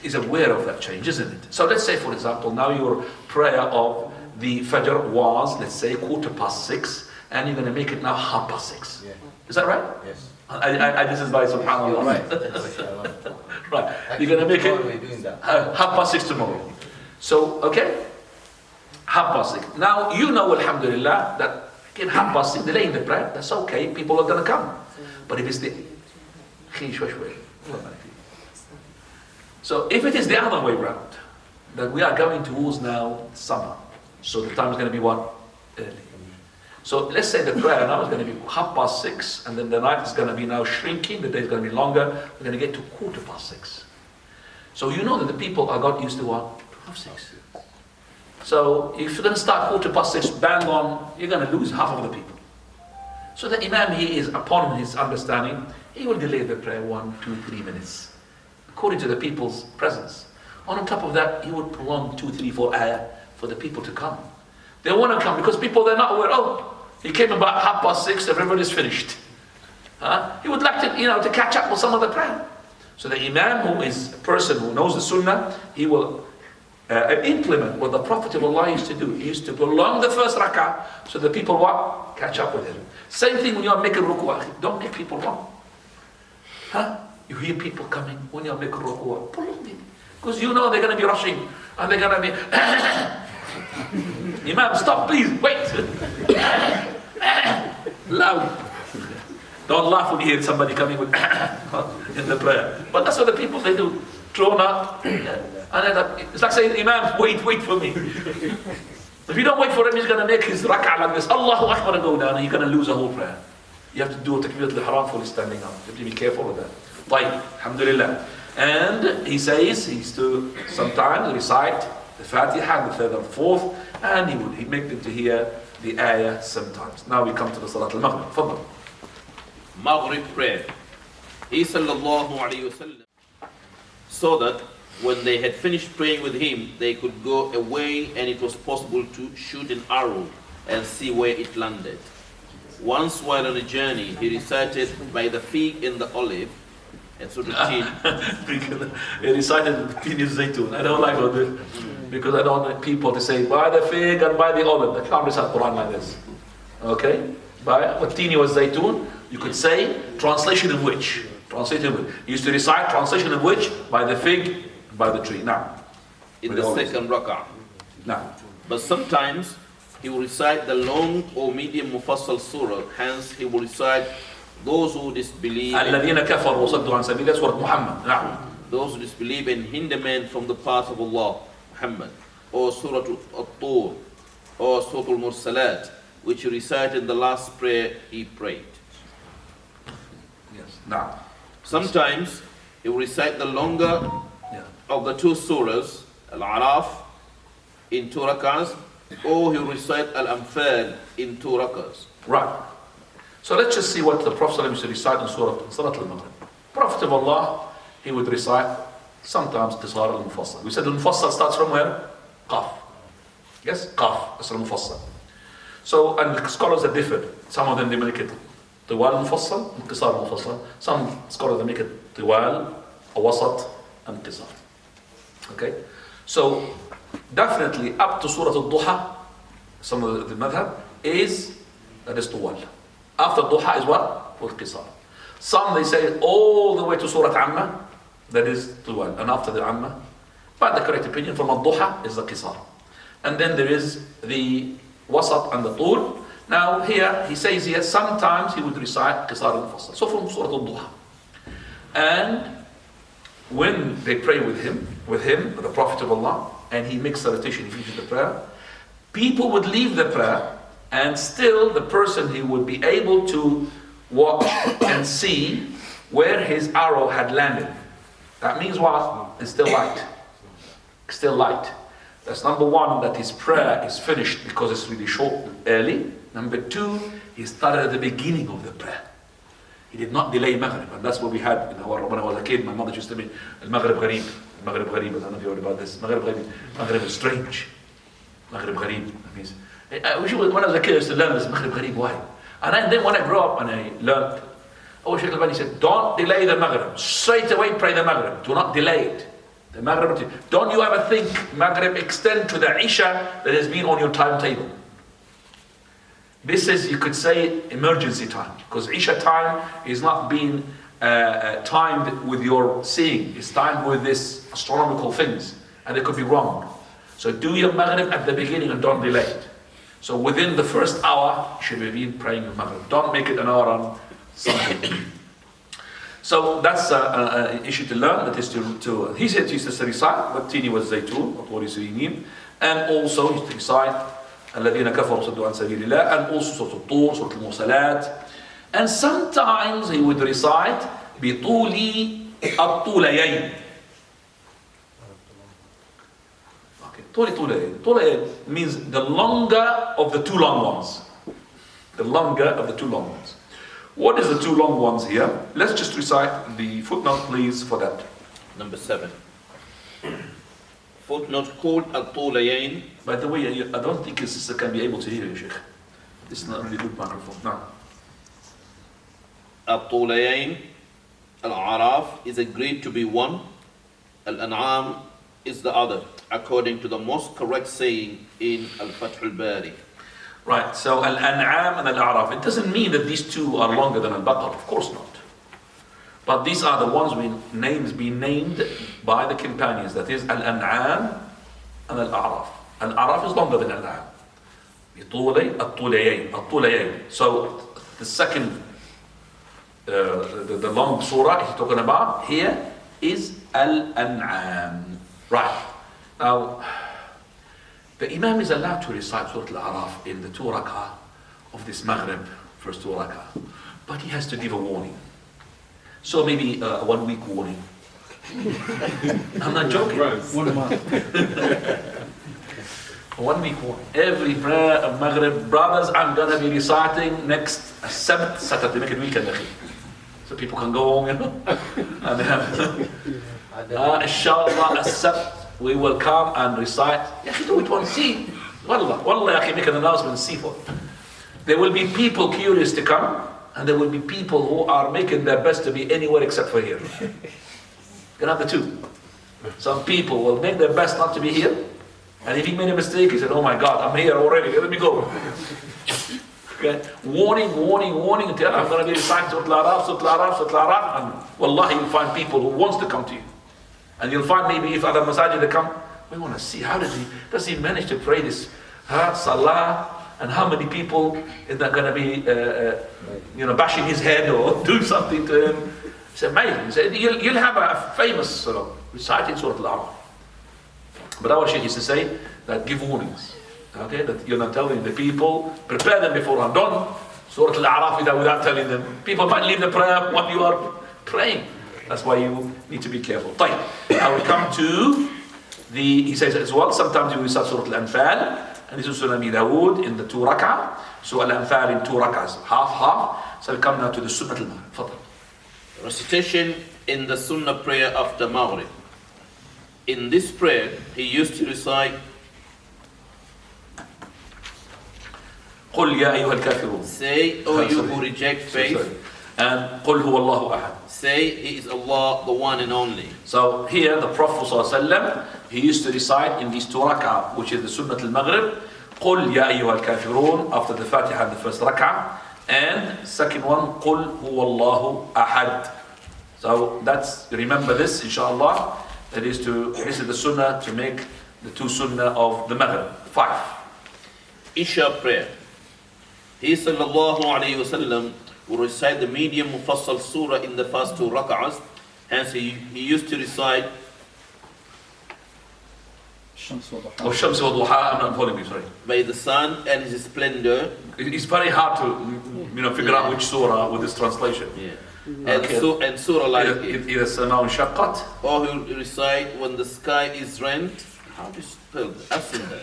is aware of that change, isn't it? So let's say for example now your prayer of the Fajr was, let's say 6:15, and you're going to make it now 6:30.
Yeah.
Is that right?
Yes.
This is by SubhanAllah.
You're right.
Right. You're going to make it
we're doing that.
6:30 tomorrow. So, okay? 6:30. Now, you know, alhamdulillah, that in 6:30, delaying the prayer, that's okay. People are going to come. But if it's the... So, if it is the other way round, that we are going towards now summer, so the time is going to be what? Early. So let's say the prayer now is going to be 6:30, and then the night is going to be now shrinking, the day is going to be longer, we're going to get to 6:15. So you know that the people are got used to what? 6:30. So if you're going to start 6:15 bang on, you're going to lose half of the people. So the Imam, he is upon his understanding, he will delay the prayer 1, 2, 3 minutes, according to the people's presence. On top of that, he would prolong 2, 3, 4 ayah for the people to come. They want to come because people, they're not aware, oh, he came about 6:30, everybody's finished. He would like to, to catch up with some of the prayer. So the Imam, who is a person who knows the Sunnah, he will implement what the Prophet of Allah used to do. He used to prolong the first rak'ah so the people what? Catch up with him. Same thing when you are making ruku'ah. Don't make people wrong. You hear people coming when you are making ruku'ah. Prolong it. Because you know they're going to be rushing and they're going to be... Imam, stop please, wait. Loud. Don't laugh when you hear somebody coming with in the prayer. But that's what the people, they do. Thrown up. And it's like saying, Imam, wait for me. If you don't wait for him, he's going to make his rak'ah like this. Allahu Akbar, and go down, and you're going to lose a whole prayer. You have to do a takbiratul ihram for standing up. You have to be careful with that. Tayyib, alhamdulillah. And he says he used to sometimes recite the Fatiha, the third and fourth, and he'd make them to hear the ayah sometimes. Now we come to the Salat al-Maghrib. Fadl.
Maghrib prayer. He sallallahu alayhi wa sallam, so that when they had finished praying with him, they could go away and it was possible to shoot an arrow and see where it landed. Once while on a journey, he recited by the fig and the olive, and sort of
he recited Tini Zaytun. I don't like all this because I don't want people to say by the fig and by the olive. They can't recite Quran like this. Okay? By what Tini was Zaytun, you could say translation of which? Translation of which? He used to recite translation of which? By the fig, by the tree. Now,
in the second rak'ah.
Now,
but sometimes he will recite the long or medium mufassal surah. Hence, he will recite those who disbelieve.
الذين كفروا وصدوا عن سبيل الله سورة محمد. نعم.
Those who disbelieve and hinder men from the path of Allah, Muhammad, or Surah At-Tur, or Surah Al-Mursalat, which he recited in the last prayer he prayed.
Yes. Now,
sometimes he will recite the longer of the two surahs, Al-Araf, in 2 rak'ahs, or he will recite Al-Anfal in 2 rak'ahs.
Right. So let's just see what the Prophet used to recite in Salat al-Maghrib. Prophet of Allah, he would recite sometimes Qisar al-Mufassal. We said al-Mufassal starts from where? Qaf. Yes? Qaf. That's al-Mufassal. So, and the scholars are different. Some of them they make it طوال مفصل and قصار مفصل. Some scholars they make it طوال, وسط, and قصار. Okay? So, definitely up to Surah Al-Duha, some of the madhab, that is طوال. After Duha is what? Al-Qisar. Some they say all the way to Surah Amma, that is طوال. And after the Amma, but the correct opinion from Al-Duha is the Qisar. And then there is the Wasat and the Tul. Now here, he says here, sometimes he would recite Qisar al-Mufassal. So from Surah Al-Duha. And when they pray with him, the Prophet of Allah, and he makes salutation, he finishes the prayer, people would leave the prayer, and still the person, he would be able to watch and see where his arrow had landed. That means what? It's still light. Still light. That's number one, that his prayer is finished because it's really short and early. Number two, he started at the beginning of the prayer. He did not delay Maghrib, and that's what we had when I was a kid. My mother used to tell me, Al-Maghrib Gharib. Al-Maghrib Gharib, I don't know if you heard about this. Maghrib Gharib. Maghrib is strange. Maghrib Gharib. That means, I wish when I was a kid I used to learn this Maghrib Gharib. Why? And then when I grew up and I learned, Shaykh Al-Albaani said, don't delay the Maghrib. Straight away pray the Maghrib. Do not delay it. The Maghrib, don't you ever think Maghrib extend to the Isha that has been on your timetable. This is, you could say, emergency time, because Isha time is not being timed with your seeing. It's timed with this astronomical things, and it could be wrong. So do your Maghrib at the beginning and don't delay it. So within the first hour, you should be praying your Maghrib. Don't make it an hour on something. So that's an issue to learn. That is to he said he used to recite والتين والزيتون وطور سينين, and also he used to recite الذين كفروا صدوا عن سبيل الله, and also Surah Al-Tur, Surah Al-Mursalat, and sometimes he would recite بطول الطوليين. Okay, طوليين means the longer of the two long ones. The longer of the two long ones. What is the two long ones here? Let's just recite the footnote, please, for that.
Number 7. Footnote called Al-Tulayain.
By the way, I don't think his sister can be able to hear you, Shaykh. This is not a really good microphone. No.
Al-Tulayain, Al-Araf is agreed to be one. Al-An'am is the other, according to the most correct saying in Al-Fath al-Bari.
Right, so Al-An'am and Al-A'raf, it doesn't mean that these two are longer than Al-Baqarah, of course not. But these are the ones being named by the companions, that is Al-An'am and Al-A'raf. Al-A'raf is longer than Al-An'am. Al-Tulayayn. So the second, the long surah he's talking about here is Al-An'am. Right, now, the Imam is allowed to recite Surah Al-A'raf in the 2 rak'ah of this Maghrib, first 2 rak'ah. But he has to give a warning. So maybe a 1 week warning. I'm not joking.
1 month.
1 week warning. Every prayer of Maghrib, brothers, I'm going to be reciting next Saturday, make it weekend. So people can go home, you know. And they have, inshallah, as-Sabt. We will come and recite. Do it one, see. Wallah, make an announcement, see for it. There will be people curious to come, and there will be people who are making their best to be anywhere except for here. You can have the two. Some people will make their best not to be here, and if he made a mistake, he said, oh my God, I'm here already, let me go. Okay? Warning, until I'm going to be reciting Surah Al-Araf, and wallahi, you'll find people who wants to come to you. And you'll find maybe if other masajid they come, we want to see how does he manage to pray this salah, and how many people is that going to be bashing his head or do something to him. It's amazing. He said, you'll have a famous reciting Surah Al-Araf. But our Shaykh used to say that give warnings. Okay, that you're not telling the people, prepare them beforehand. Don't Surah Al-Araf without telling them. People might leave the prayer while you are praying. That's why you need to be careful. I will come to he says as well, sometimes you recite Surah Al-Anfal, and this is Surah Abi Dawood in the 2 rak'ah. So Al-Anfal in 2 rak'ahs, half. So we come now to the Sunnah al-Maghrib.
Recitation in the Sunnah prayer after Maghrib. In this prayer, he used to recite
قل يا أيها الكافرون.
Say, O you who reject faith.
And قل هو الله أحد.
Say, He is Allah, the one and only.
So here the Prophet ﷺ, he used to recite in these 2 rak'ah, which is the Sunnah al-Maghrib, قل يا أيها الكافرون, after the Fatiha and the first rak'ah, and second one, قل هو الله أحد. So that's, remember this, inshallah, this is the Sunnah to make the 2 Sunnah of the Maghrib. 5.
Isha prayer. He sallallahu alayhi wasallam will recite the medium Mufassal surah in the first 2 rak'ahs. Hence he used to recite
Oh, Shams wa Duha, I'm not following you, sorry.
by the sun and his splendor.
It's very hard to figure out which surah with this translation.
Yeah.
Okay.
And surah like it.
إذا السماء انشقت.
Or he will recite when the sky is rent. How do you spell that? Ascender.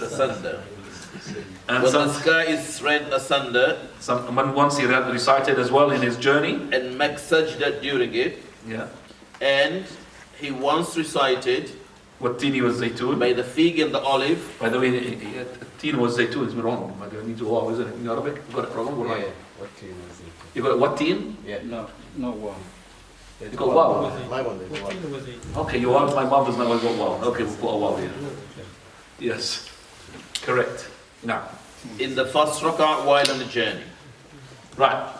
Asunder.
And
When the sky is rent asunder.
Once he recited as well in his journey.
And make sajda during it.
Yeah.
And he once recited
والتين والزيتون.
by the fig and the olive.
By the way, التين والزيتون is wrong. I need to wow, isn't it? In Arabic, you got it wrong.
Yeah,
Right?
what teen was it?
You got what teen?
Yeah.
No one.
It's
You got wow.
My one is wow.
Okay, you are. My mom does not got wow. Okay, we'll put a wow here. Yes, correct. Now,
In the first rak'ah while on the journey.
right.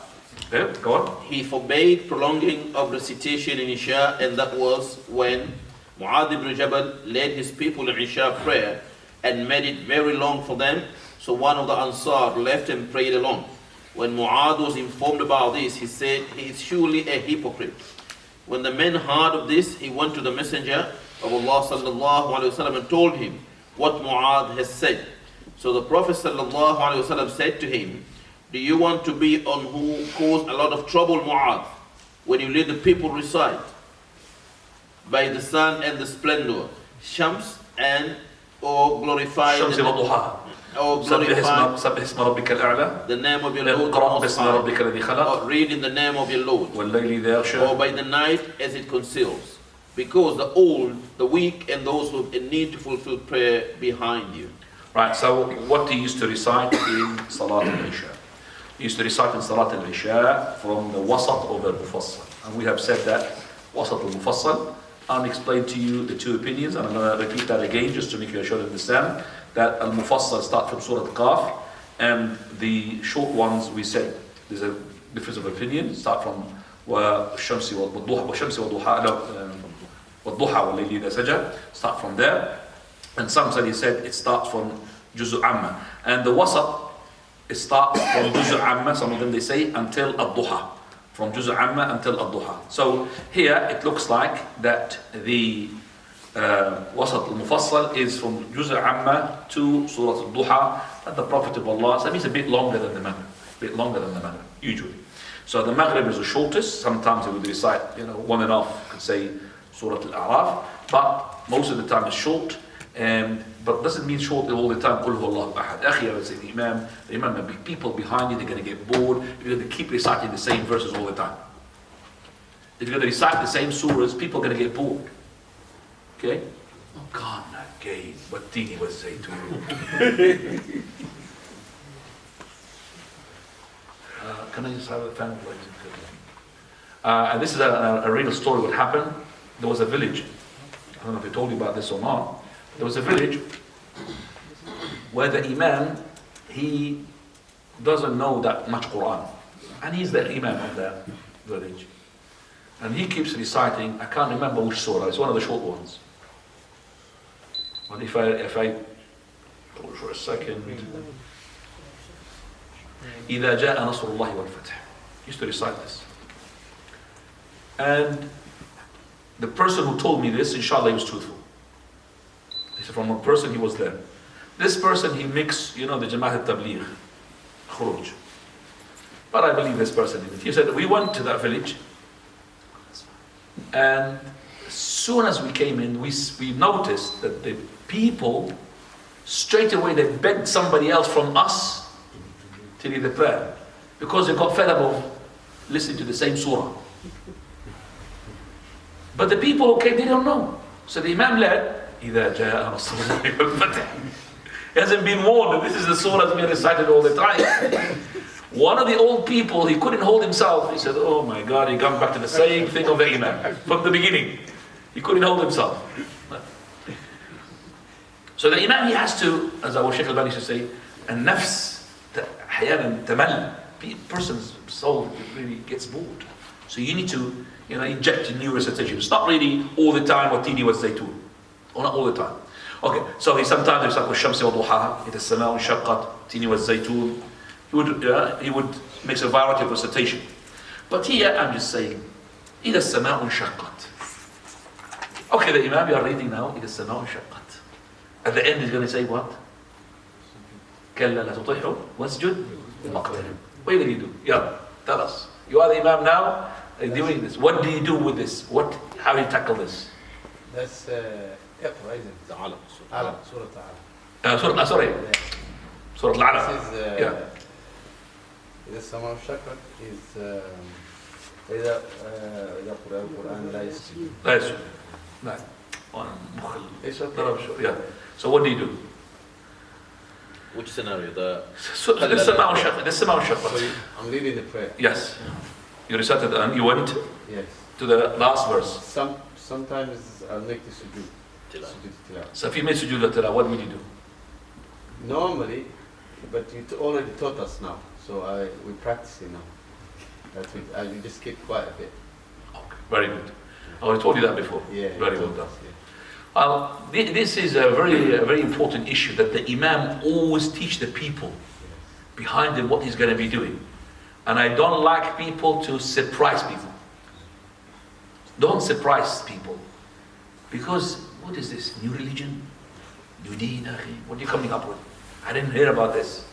Okay, go on.
He forbade prolonging of recitation in Isha, and that was when Mu'adh ibn Jabal led his people in Isha prayer and made it very long for them. So one of the Ansar left and prayed along. When Mu'adh was informed about this, he said, he is surely a hypocrite. When the men heard of this, he went to the Messenger of Allah sallallahu alaihi wasallam and told him what Mu'adh has said. So the Prophet sallallahu alaihi wasallam said to him, do you want to be on who caused a lot of trouble, Mu'adh, when you lead the people recite by the sun and the splendor, Shams and or glorify
الشمس وضحاها.
or glorify
سبح اسم ربك الأعلى.
the name of your Lord, the
اقرأ
Most
باسم
High,
ربك الذي خلق.
or read in the name of your Lord,
والليل إذا
or
يغشى.
by the night as it conceals, because the old, the weak, and those who need to fulfill prayer behind you.
Right. So what he used to recite in Salat al-Isha. He used to recite in Salat al-Isha from the Wasat of al-Mufassal. And we have said that Wasat al-Mufassal. I'll explain to you the 2 opinions, and I'm going to repeat that again just to make you sure to understand that al-Mufassal start from Surah Qaf, and the short ones we said there's a difference of opinion. Start from والشمس والضحى والضحى والليل إذا سجى. Start from there. And some said he said it starts from Juzu Amma. And the Wasat, it starts from Juzu Amma, some of them they say, until Ad-Duha. From Juzu Amma until Ad-Duha. So here it looks like that the Wasat al-Mufassal is from Juzu Amma to Surah Ad-Duha. And the Prophet of Allah, so that means a bit longer than the Maghrib. A bit longer than the Maghrib, usually. So the Maghrib is the shortest. Sometimes he would recite, 1.5, could say Surah Al-A'raf. But most of the time it's short. But doesn't mean short all the time. قل هو الله أحد. أخي, I would say the Imam, remember, people behind you, they're going to get bored if you're going to keep reciting the same verses all the time. If you're going to recite the same surahs, people are going to get bored. Okay? Oh God, not gay. What Dini would say to you. Can I just have a fan? And this is a real story. What happened? There was a village. I don't know if I told you about this or not. There was a village where the Imam, he doesn't know that much Quran. And he's the Imam of that village. And he keeps reciting, I can't remember which surah, it's one of the short ones. But if I hold for a second. إِذَا جَاءَ نَصْرُ اللَّهِ وَالْفَتْحِ. He used to recite this. And the person who told me this, inshallah, he was truthful. He said from a person he was there. This person, he mixed, the Jama'at al-Tabligh, Khuruj. But I believe this person did it. He said, we went to that village, and as soon as we came in, we noticed that the people, straight away, they begged somebody else from us to lead the prayer, because they got fed up of listening to the same surah. But the people who came, they don't know. So the Imam led, إِذَا جَاءَ نَصْرُ اللَّهِ وَالْفَتْحِ. He hasn't been warned that this is the surah that's being recited all the time. One of the old people, he couldn't hold himself. He said, oh my God, he comes back to the same thing of the Imam from the beginning. He couldn't hold himself. So the Imam, he has to, as our Shaykh Al-Albaani used to say, النفس أحيانا تمل. Person's soul really gets bored. So you need to, inject new recitation. It's not really all the time what Tini was Zaytun. Or not all the time. Okay, so he sometimes recite والشمس وضحاها إذا السماء انشقت Tini was Zaytun. He would make a variety of recitation. But here I'm just saying إذا السماء انشقت. Okay, the Imam, you are reading now إذا السماء انشقت. At the end he's going to say what? كلا لا تطيحوا واسجد واقترب. What are you going to do? Yeah, tell us. You are the Imam now, doing this. What do you do with this? How do you tackle this?
That's Iqra, isn't it? Surah
Al-Alaq. Sorry. Surah Al-Alaq.
This is, إذا السماء انشقت is إذا قرأ القرآن لا يسجد.
لا يسجد. لا. Yeah. So what do you do?
Which scenario? The
السماء انشقت.
So I'm leading the prayer.
Yes. You recited and you went
Yes.
to the last verse.
Sometimes I'll make the sujood.
Tilawah.
Sujood tilawah.
So if you made sujood al-tilawah, what would you do?
Normally, but you already taught us now, so we practice it now. We just keep quiet a bit.
Okay, very good. I already told you that before.
Yeah.
Very well done.
Yeah.
This is a very important issue that the Imam always teach the people behind him what he's going to be doing. And I don't like people to surprise people. Don't surprise people. Because what is this? New religion? New deen? What are you coming up with? I didn't hear about this.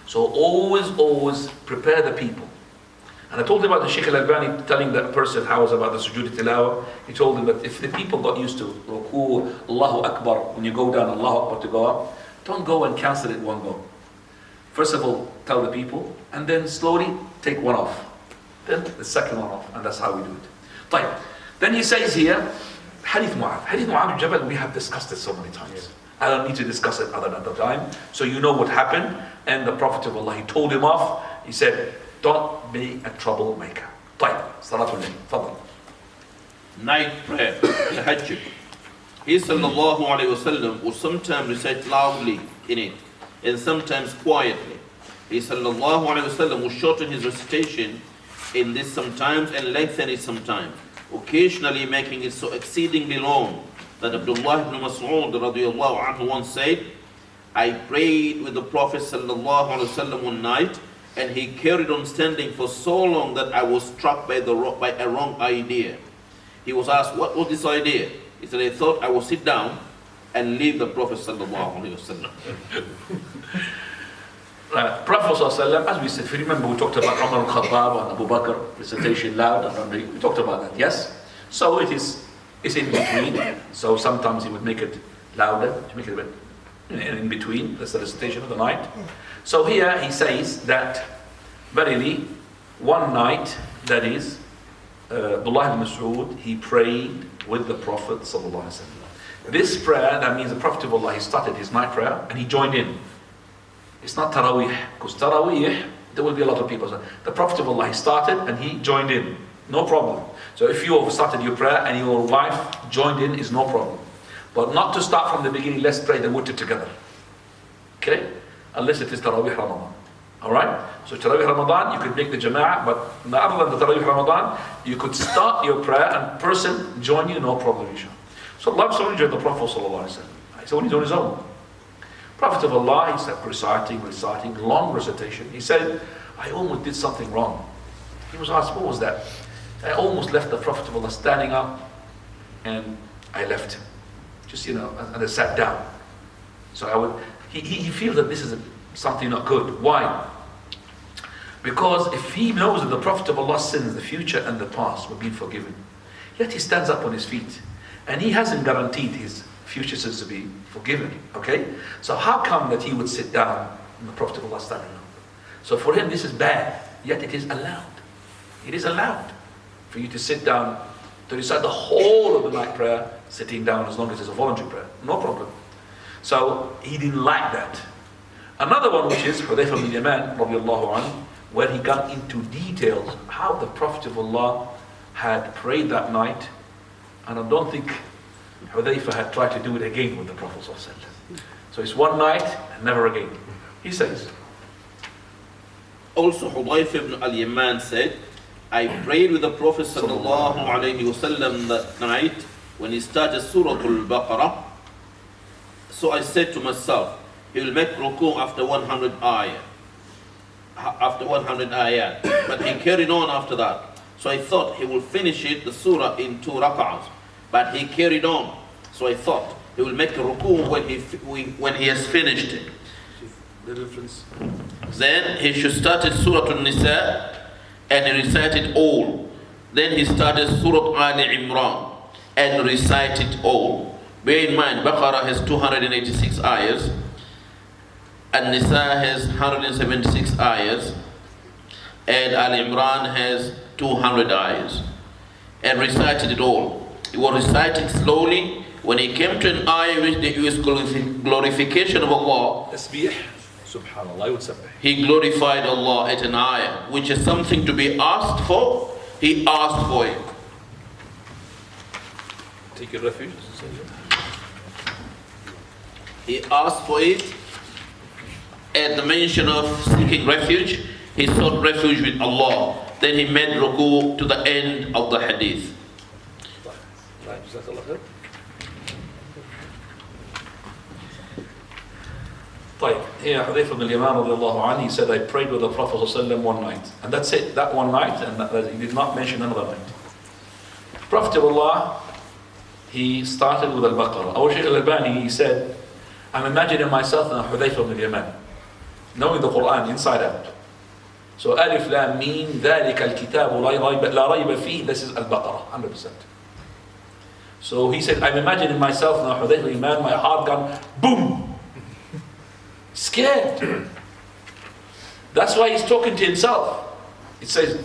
So always prepare the people. And I told him about the Shaykh Al-Albaani telling that person how it was about the sujood tilawah. He told him that if the people got used to ruku, Allahu Akbar, when you go down, Allahu Akbar to go up, don't go and cancel it one go. First of all, tell the people, and then slowly take one off. Then the second one off, and that's how we do it. طيب. Then he says here, Hadith Mu'adh. Hadith Mu'adh bin Jabal, we have discussed it so many times. I don't need to discuss it other than the time. So you know what happened. And the Prophet of Allah, he told him off. He said, don't be a troublemaker. طيب. Salatul Nabi. Fadal.
night prayer, tahajjud. He sallallahu alayhi wasallam would sometimes recite loudly in it and sometimes quietly. He sallallahu alayhi wasallam would shorten his recitation in this sometimes and lengthen it sometimes, occasionally making it so exceedingly long that Abdullah ibn Mas'ud radiyallahu anhu once said, I prayed with the Prophet sallallahu alayhi wasallam one night, and he carried on standing for so long that I was struck by a wrong idea. He was asked, what was this idea? He said, I thought I would sit down and leave the Prophet sallallahu alayhi wasallam.
Prophet sallallahu, as we said, if you remember, we talked about Umar al-Khattab and Abu Bakr recitation loud, and we talked about that, yes? So it's in between. So sometimes he would make it louder to make it a bit in between. That's the recitation of the night. So here he says that verily one night, that is, Abdullah ibn Mas'ud, he prayed with the Prophet sallallahu alaihi wasallam. This prayer, that means the Prophet of Allah, he started his night prayer and he joined in. It's not Taraweeh, because Taraweeh, there will be a lot of people. So the Prophet of Allah, he started and he joined in. No problem. So if you have started your prayer and your wife joined in, is no problem. But not to start from the beginning, let's pray the witr together. Okay? Unless it is Taraweeh Ramadan. Alright? So Taraweeh Ramadan, you could make the Jama'ah, but other than the Taraweeh Ramadan, you could start your prayer and person join you, no problem, inshallah. So Allah joined the Prophet sallallahu alaihi wasallam. So when he's on his own. Prophet of Allah, he started reciting, long recitation. He said, I almost did something wrong. He was asked, what was that? I almost left the Prophet of Allah standing up, and I left him. Just, and I sat down. So he feels that this is something not good. Why? Because if he knows that the Prophet of Allah's sins, the future and the past, were being forgiven, yet he stands up on his feet, and he hasn't guaranteed his future sins to be forgiven. Okay? So how come that he would sit down and the Prophet of Allah standing up? So for him this is bad, yet it is allowed. It is allowed for you to sit down to recite the whole of the night prayer, sitting down, as long as it's a voluntary prayer. No problem. So he didn't like that. Another one, which is Hudayfa bin Yaman, radiallahu anhu, where he got into details how the Prophet of Allah had prayed that night, and I don't think Hudayfa had tried to do it again with the Prophet ﷺ. So it's one night and never again. He says.
Also, Hudayfa ibn al-Yaman said, I prayed with the Prophet sallallahu alayhi wasallam that night when he started Surah Al-Baqarah. So I said to myself, he will make ruku after 100 ayah. After 100 ayat. But he carried on after that. So I thought he will finish it, the surah, in 2 rak'ahs. But he carried on. So I thought he will make a ruku when he has finished it.
The difference.
Then he should start Surah An-Nisa and he recited all. Then he started Surah Ali Imran and recited all. Bear in mind, Baqarah has 286 ayahs. An-Nisa has 176 ayahs. And Al Imran has 200 ayahs. And recited it all. He was reciting slowly. When he came to an ayah which there is glorification of Allah,
Tasbih. Subhanallah, would submit.
He glorified Allah at an ayah, which is something to be asked for. He asked for it.
Take your refuge.
He asked for it. At the mention of seeking refuge, he sought refuge with Allah. Then he made ruku to the end of the hadith.
Right, Jazakallah khair. طيب, here Hudayfa bin Yaman radiallahu anhu, he said, I prayed with the Prophet ﷺ one night. And that's it, that one night, and he did not mention another night. Prophet of Allah, he started with Al-Baqarah. Our Shaykh Al-Albaani, he said, I'm imagining myself in Hudayfa bin Yaman, knowing the Quran inside out. So Alif Lam Mim, ذَلِكَ الْكِتَابُ لَا رَيْبَ فِيهِ, this is Al-Baqarah, 100%. So he said, I'm imagining myself in Hudayfa bin Yaman, my heart gone, boom! Scared. That's why he's talking to himself. It says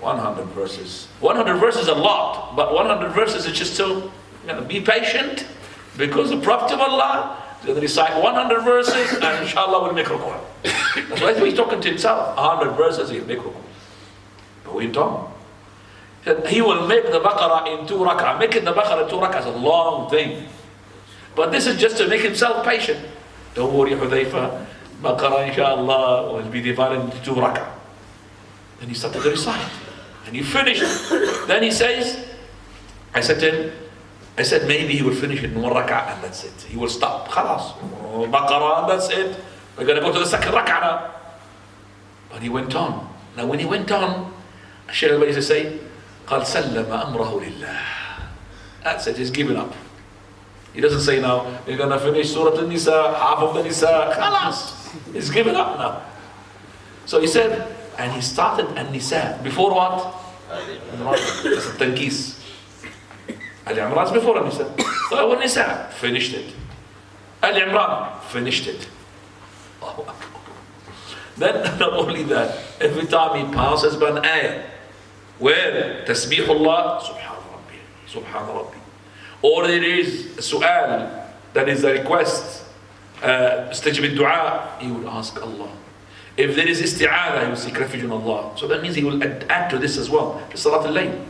100 verses. 100 verses is a lot, but 100 verses is just to be patient, because the Prophet of Allah is going to recite 100 verses and inshallah will make ruku'. That's why he's talking to himself. 100 verses he'll make ruku'. But we don't. He will make the Baqarah in 2 rak'ah. Making the Baqarah in 2 rak'ah is a long thing. But this is just to make himself patient. Don't worry, Hudayfa, Baqarah inshallah will be divided into 2 rak'ah. Then he started to recite. And he finished. Then he says, I said to him, maybe he will finish it in 1 rak'ah and that's it. He will stop. Khalas. Baqarah and that's it. We're going to go to the 2nd rak'ah now. But he went on. Now when he went on, Shaykh Al-Albaani used to say, قَالْ سَلَّمَ أَمْرَهُ لِلَّهِ. That's it, he's given up. He doesn't say now, we're going to finish Surah An-Nisa, half of the Nisa, khalas. He's given up now. So he said, and he started An-Nisa. Before what? That's a tankis. Al-Imran is before An-Nisa. So An-Nisa, finished it. Al-Imran, finished it. Then not only that, every time he passes by an ayah, where Tasbihullah, Subhan Rabbi, Subhan Rabbi. Or there is a su'al, that is a request, istajib al-du'a, he will ask Allah. If there is isti'adah, he will seek refuge in Allah. So that means he will add to this as well, to Salat al-Layl.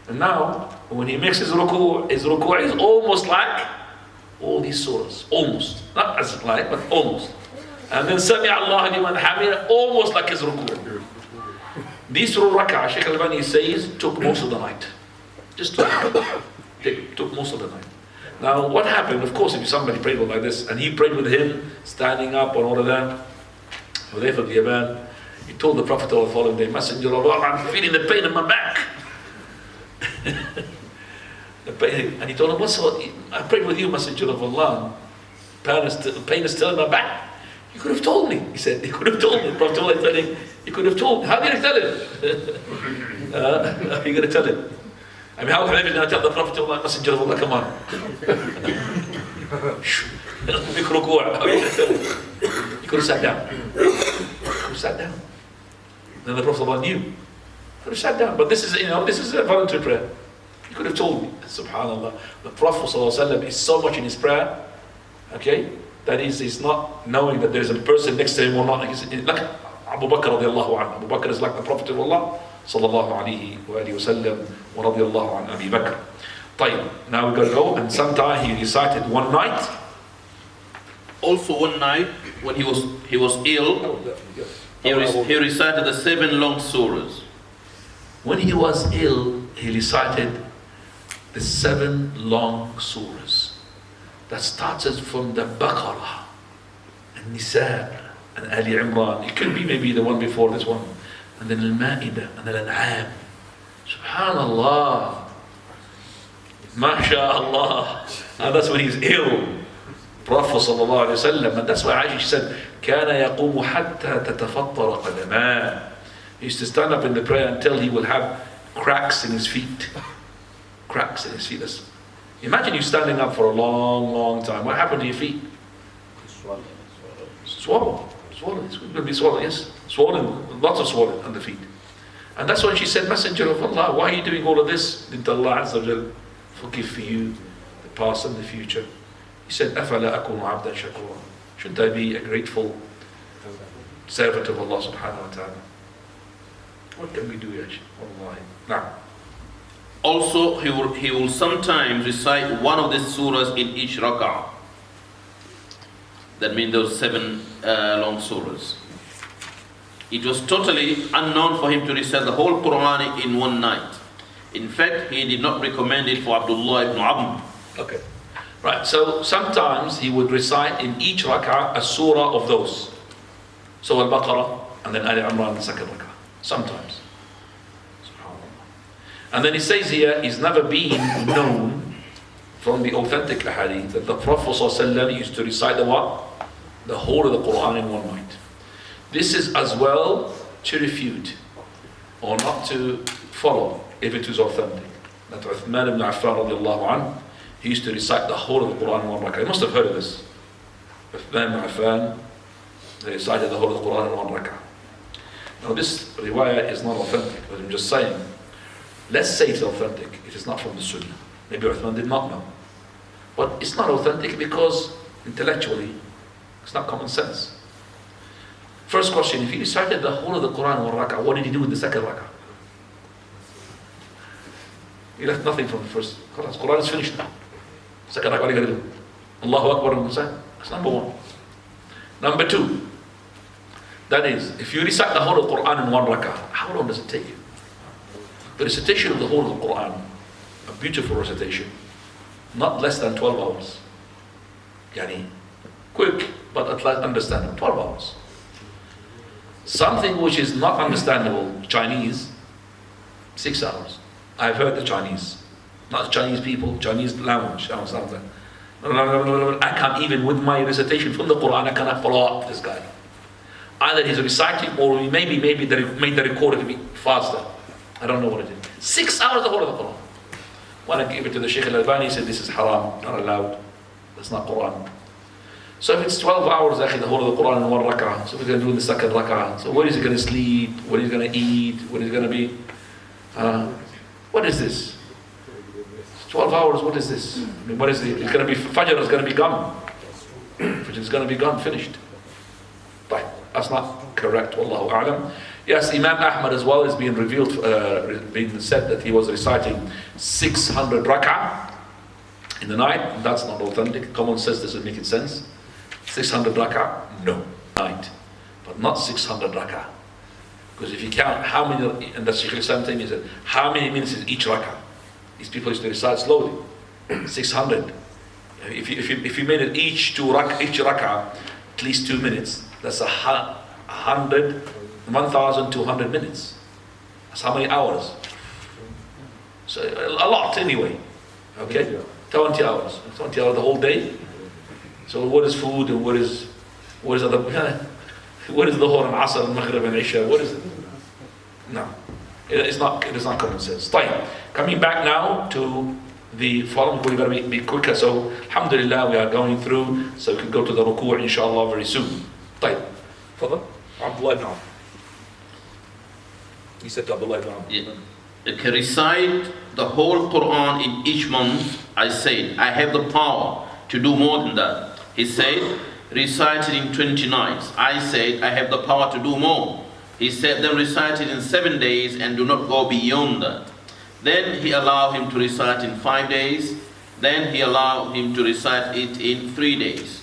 And now, when he makes his ruku' is almost like all these surahs. Almost. Not as like, but almost. And then Sami Allah liman hamida, almost like his ruku'. These 2 rak'ah, Shaykh Al-Albaani says, took most of the night. Just took most of the night. Now, what happened? Of course, if somebody prayed like this, and he prayed with him, standing up and all of that, Hudayfa bin Yaman, he told the Prophet the following day, Messenger of Allah, I'm feeling the pain in my back. And he told him, what's what? I prayed with you, Messenger of Allah. Pain is still in my back. You could have told me. He said, he could have told me. The Prophet told him, you could have told me. How are you going to tell him? How are you going to tell him? I mean, how can I going to tell the Prophet, Allah, Messenger of Allah, come on. Make ruku'. How are you going to tell him? He could have sat down. Then the Prophet Allah knew. He could have sat down. But this is a voluntary prayer. He could have told me. Subhanallah. The Prophet ﷺ is so much in his prayer. Okay? That is, he's not knowing that there's a person next to him or not. He's like Abu Bakr radiallahu anhu. Abu Bakr is like the Prophet of Allah sallallahu alayhi wa sallam wa radiallahu an Abi Bakr. طيب, now we've got to go, and sometime he recited one night.
Also one night when he was ill, he recited the 7 long surahs.
When he was ill, he recited the 7 long surahs. That started from the Baqarah, and Nisa, and Ali Imran. It could be maybe the one before this one, and then Al-Ma'idah, and then Al-An'am. Subhanallah. MashaAllah. And that's when he's ill. Prophet sallallahu alayhi wa sallam. And that's why Aisha said, كَانَ يَقُومُ حَتَّى تَتَفَطَّرَ قَدَمَاهُ. He used to stand up in the prayer until he will have cracks in his feet. Cracks in his feet. Imagine you standing up for a long, long time. What happened to your feet? Swollen. It's going to be swollen, yes. Swollen, lots of swollen on the feet. And that's when she said, Messenger of Allah, why are you doing all of this? Didn't Allah Azza wa Jal forgive for you the past and the future? He said, أَفَلَا أَكُونُ عَبْدًا شَكُورًا. Shouldn't I be a grateful servant of Allah subhanahu wa ta'ala? What can we do, Yash? Wallahi. Now.
Also, he will sometimes recite one of these surahs in each rak'ah. That means those 7 long surahs. It was totally unknown for him to recite the whole Quran in one night. In fact, he did not recommend it for Abdullah ibn Amr.
Okay. Right, so sometimes he would recite in each rak'ah a surah of those. So Al-Baqarah, and then Ali Imran in the second rak'ah. Sometimes. And then he says here, he's never been known from the authentic ahadith that the Prophet ﷺ used to recite the what? The whole of the Quran in one night. This is as well to refute or not to follow if it is authentic. That Uthman ibn Affan radiallahu anhu, he used to recite the whole of the Quran in one rak'ah. You must have heard of this. Uthman ibn Affan, they recited the whole of the Quran in one rak'ah. Now this riwayah is not authentic, but I'm just saying, let's say it's authentic, it is not from the Sunnah. Maybe Uthman did not know. But it's not authentic because intellectually, it's not common sense. First question, if he recited the whole of the Quran in one rak'ah, what did he do in the second rak'ah? He left nothing from the first. Quran is finished now. Second rak'ah, what are you going to do? Allahu Akbar and Musa. That's number 1. Number 2, that is, if you recite the whole of the Quran in one rak'ah, how long does it take you? The recitation of the whole of the Quran, a beautiful recitation, not less than 12 hours. Yani, quick, but at least understandable, 12 hours. Something which is not understandable, Chinese, 6 hours. I've heard the Chinese, not Chinese people, Chinese language. No, I can't even, with my recitation from the Quran, I cannot follow up this guy. Either he's reciting or maybe they made the recorder to be faster. I don't know what it is. 6 hours the whole of the Quran. When I gave it to the Shaykh Al-Albaani, he said this is haram, not allowed. That's not Quran. So if it's 12 hours, the whole of the Quran in one rak'ah, so we're going to do in the second rak'ah. So where is he going to sleep? Where is he going to eat? Where is he going to be? What is this? 12 hours, what is this? I mean, what is it? It's going to be, Fajr is going to be gone. Fajr is going to be gone, finished. But that's not correct, Wallahu a'lam. Yes, Imam Ahmad as well is being revealed, being said that he was reciting 600 rak'ah in the night. That's not authentic. Common sense doesn't make sense. 600 rak'ah? No. Night. But not 600 rak'ah. Because if you count how many, and that's Shaykh Al-Islam thing, he said, how many minutes is each rak'ah? These people used to recite slowly. 600. If you made it each rak'ah at least 2 minutes, that's 1,200 minutes. That's how many hours? So a lot anyway. Okay? 20 hours. 20 hours the whole day. So what is food and what is other what is the Dhuhr and Asr and Maghrib and Isha? What is it? No. It is not common sense. طيب. Coming back now to the following, we're going to be quicker. So alhamdulillah we are going through, so we can go to the ruku' inshallah very soon. طيب. Further? Abdullah ibn Amr. He said to Abdullah ibn Amr.
Yeah. You can recite the whole Quran in each month. I said, I have the power to do more than that. He said, recite it in 20 nights. I said, I have the power to do more. He said, then recite it in 7 days and do not go beyond that. Then he allowed him to recite in 5 days. Then he allowed him to recite it in 3 days.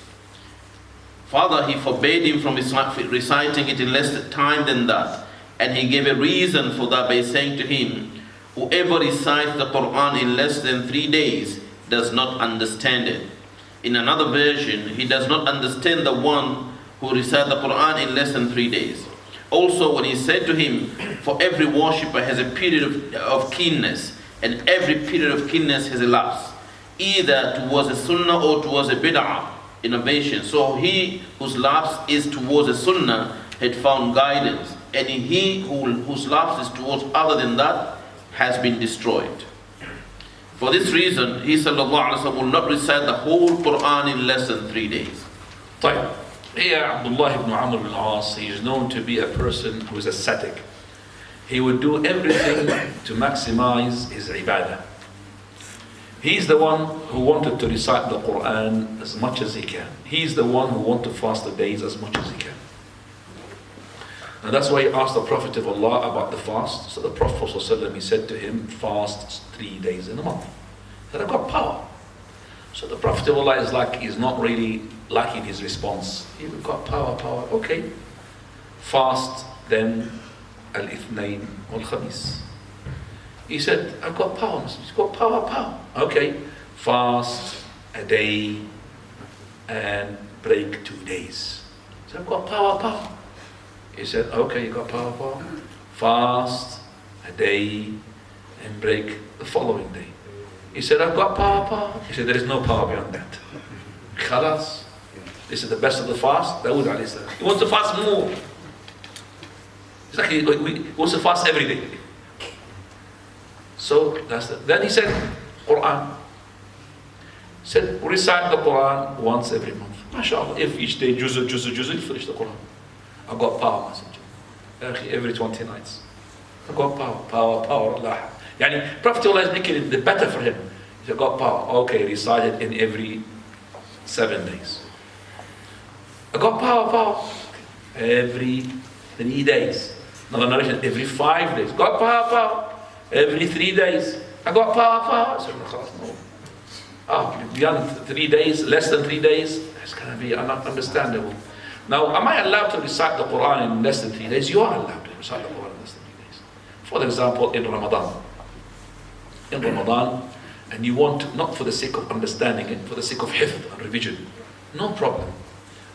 Further, he forbade him from reciting it in less time than that. And he gave a reason for that by saying to him, whoever recites the Quran in less than 3 days does not understand it. In another version, he does not understand the one who recites the Quran in less than 3 days. Also, when he said to him, for every worshipper has a period of keenness, and every period of keenness has a lapse, either towards a sunnah or towards a bid'ah, innovation. So he whose lapse is towards a sunnah had found guidance, and he whose lapse is towards other than that has been destroyed. For this reason, he sallallahu alaihi wasallam will not recite the whole Quran in less than 3 days.
طيب. Here, Abdullah ibn Amr ibn al-As, he is known to be a person who is ascetic. He would do everything to maximize his ibadah. He's the one who wanted to recite the Quran as much as he can. He's the one who wanted to fast the days as much as he can. And that's why he asked the Prophet of Allah about the fast. So the Prophet ﷺ, he said to him, fast 3 days in a month. He said, I've got power. So the Prophet of Allah is like, he's not really liking his response. You've got power. Okay. Fast then al-ithnain wal-khamis. He said, I've got power. He's got power. Okay. Fast a day and break 2 days. He said, I've got power. He said, okay, you got power. Fast a day and break the following day. He said, I've got power. He said, there is no power beyond that. Khalas. This is the best of the fast. Dawood alayhi salam. He wants to fast more. It's like he wants to fast every day. So that's it. Then he said, Quran. He said, recite the Quran once every month. MashaAllah. If each day juz, you finish the Quran. I've got power, Messenger. Every 20 nights. I've got power. Allah. Yani, Prophet Allah is making it better for him. He said, I've got power. Okay, recite it in every 7 days. I got power. Every 3 days. Another narration, every 5 days. Got power. Every 3 days. I got power. I said, no. Beyond 3 days, less than 3 days, it's going to be ununderstandable. Now, am I allowed to recite the Quran in less than 3 days? You are allowed to recite the Quran in less than 3 days. For example, in Ramadan. And you want, not for the sake of understanding it, for the sake of hifd and revision. No problem.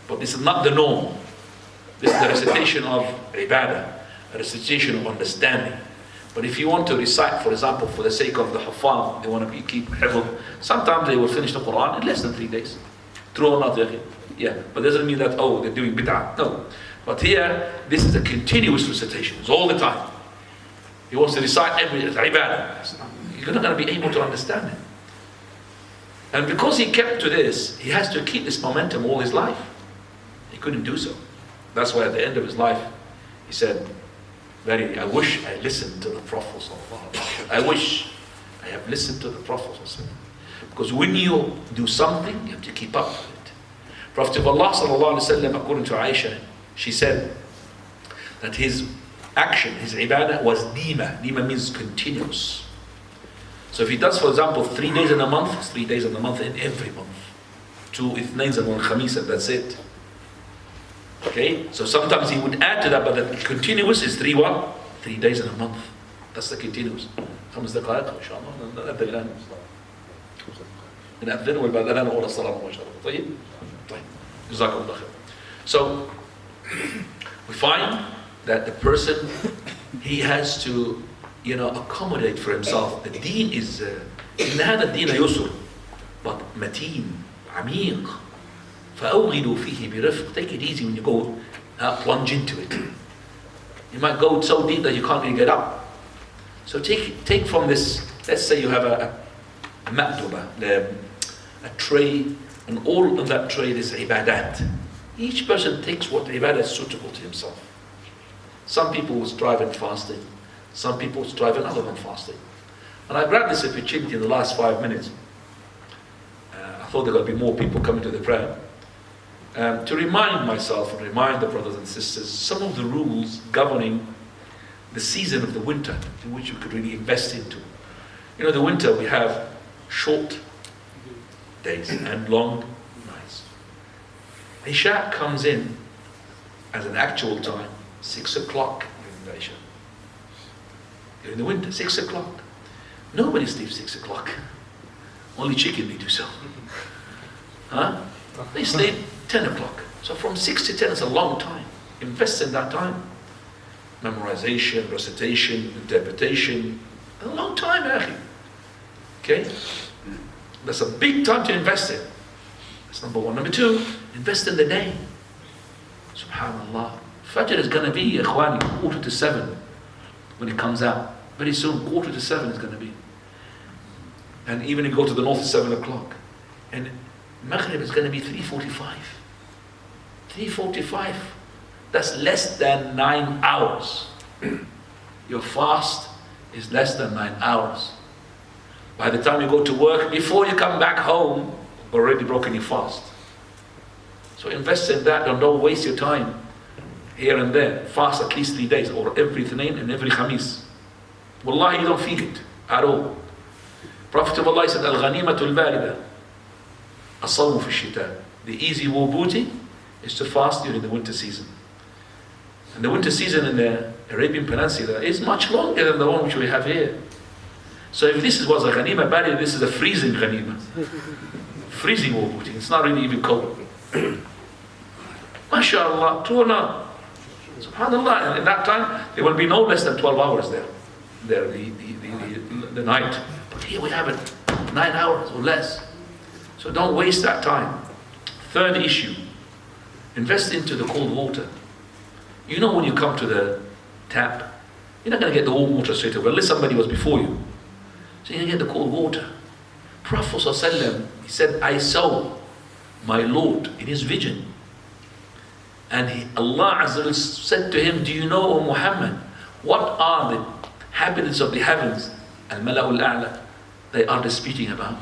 But this is not the norm. This is the recitation of ibadah, a recitation of understanding. But if you want to recite, for example, for the sake of the hafaz, they want to keep hifd, sometimes they will finish the Quran in less than 3 days. True or not? Yeah, but doesn't mean that, they're doing bid'ah. No. But here, this is a continuous recitation. It's all the time. He wants to recite every ibadah. You're not going to be able to understand it. And because he kept to this, he has to keep this momentum all his life. He couldn't do so. That's why at the end of his life, he said, I wish I listened to the Prophet. I wish I have listened to the Prophet. Because when you do something, you have to keep up with it. Prophet of Allah sallallahu alaihi wasallam, according to Aisha, she said that his action, his ibadah was dima. Dima means continuous. So if he does, for example, 3 days in a month, it's 3 days in a month in every month. 2 ithnains and 1 khamis, and that's it. Okay? So sometimes he would add to that, but the continuous is 3 what? 3 days in a month. That's the continuous. 5 دقائق إن شاء الله نأذن الآن. نأذن والبعد الآن أول الصلاة مباشرة. طيب. جزاكم الله خير. So we find that the person, he has to, accommodate for himself. The deen is إن هذا الدين يسر, but متين عميق. فأوغلوا فيه برفق. Take it easy when you go plunge into it. You might go so deep that you can't even get up. So take from this. Let's say you have a ma'duba, a tray, and all on that tray is ibadat. Each person takes what ibadah is suitable to himself. Some people will strive in fasting. Some people will strive in other than fasting. And I grabbed this opportunity in the last 5 minutes. I thought there would be more people coming to the prayer. to remind myself and remind the brothers and sisters some of the rules governing the season of the winter in which you could really invest into. You know, the winter we have short days and long nights. Isha comes in as an actual time, 6 o'clock during the Isha. During the winter, 6 o'clock. Nobody sleeps 6 o'clock. Only chicken they do so. Huh? They sleep 10 o'clock. So from 6 to 10 is a long time. Invest in that time. Memorization, recitation, interpretation. A long time, Akhi. Okay? That's a big time to invest in. That's number one. Number two, invest in the day. Subhanallah. Fajr is going to be, Ikhwani, 6:45 when it comes out. Very soon, 6:45 is going to be. And even if you go to the north, it's 7 o'clock. And Maghrib is going to be 3:45. 3:45. That's less than 9 hours. Your fast is less than 9 hours. By the time you go to work, before you come back home, already broken your fast. So invest in that and don't waste your time here and there. Fast at least 3 days, or every Ithnain and every Khamis. Wallahi, you don't feel it at all. Prophet of Allah said, Al-Ghanimatul Barida, As-Sawmu fi Shita. The easy war booty is to fast during the winter season. And the winter season in the Arabian Peninsula is much longer than the one which we have here. So if this was a Ghanima Barida, this is a freezing Ghanima. Freezing war booty. It's not really even cold. MashaAllah, true or not? Subhanallah, and in that time, there will be no less than 12 hours there, the night. But here we have it, 9 hours or less. So don't waste that time. Third issue, invest into the cold water. You know when you come to the tap, you're not going to get the warm water straight away, unless somebody was before you. So you're going to get the cold water. Prophet ﷺ, he said, I saw my Lord in his vision. And Allah Azza wa Jalla said to him, do you know, O Muhammad, what are the inhabitants of the heavens, Al-Mala'ul A'la, they are disputing about?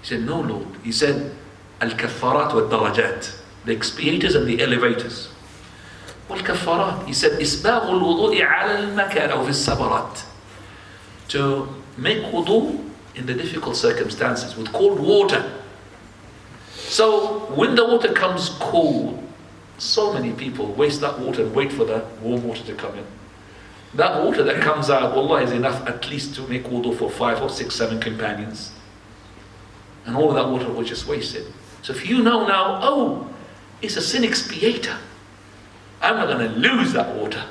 He said, no, Lord. He said, Al-Kaffarat wa-Darajat, the expiators and the elevators. Wal-Kaffarat, he said, Isbāghul wudu'i 'ala al-makan aw fi as-sabarat, to make wudu in the difficult circumstances with cold water. So when the water comes cold, so many people waste that water and wait for the warm water to come in. That water that comes out, wallah, is enough at least to make wudu for 5 or 6, 7 companions. And all of that water was just wasted. So if you know now, oh, it's a sin expiator, I'm not going to lose that water.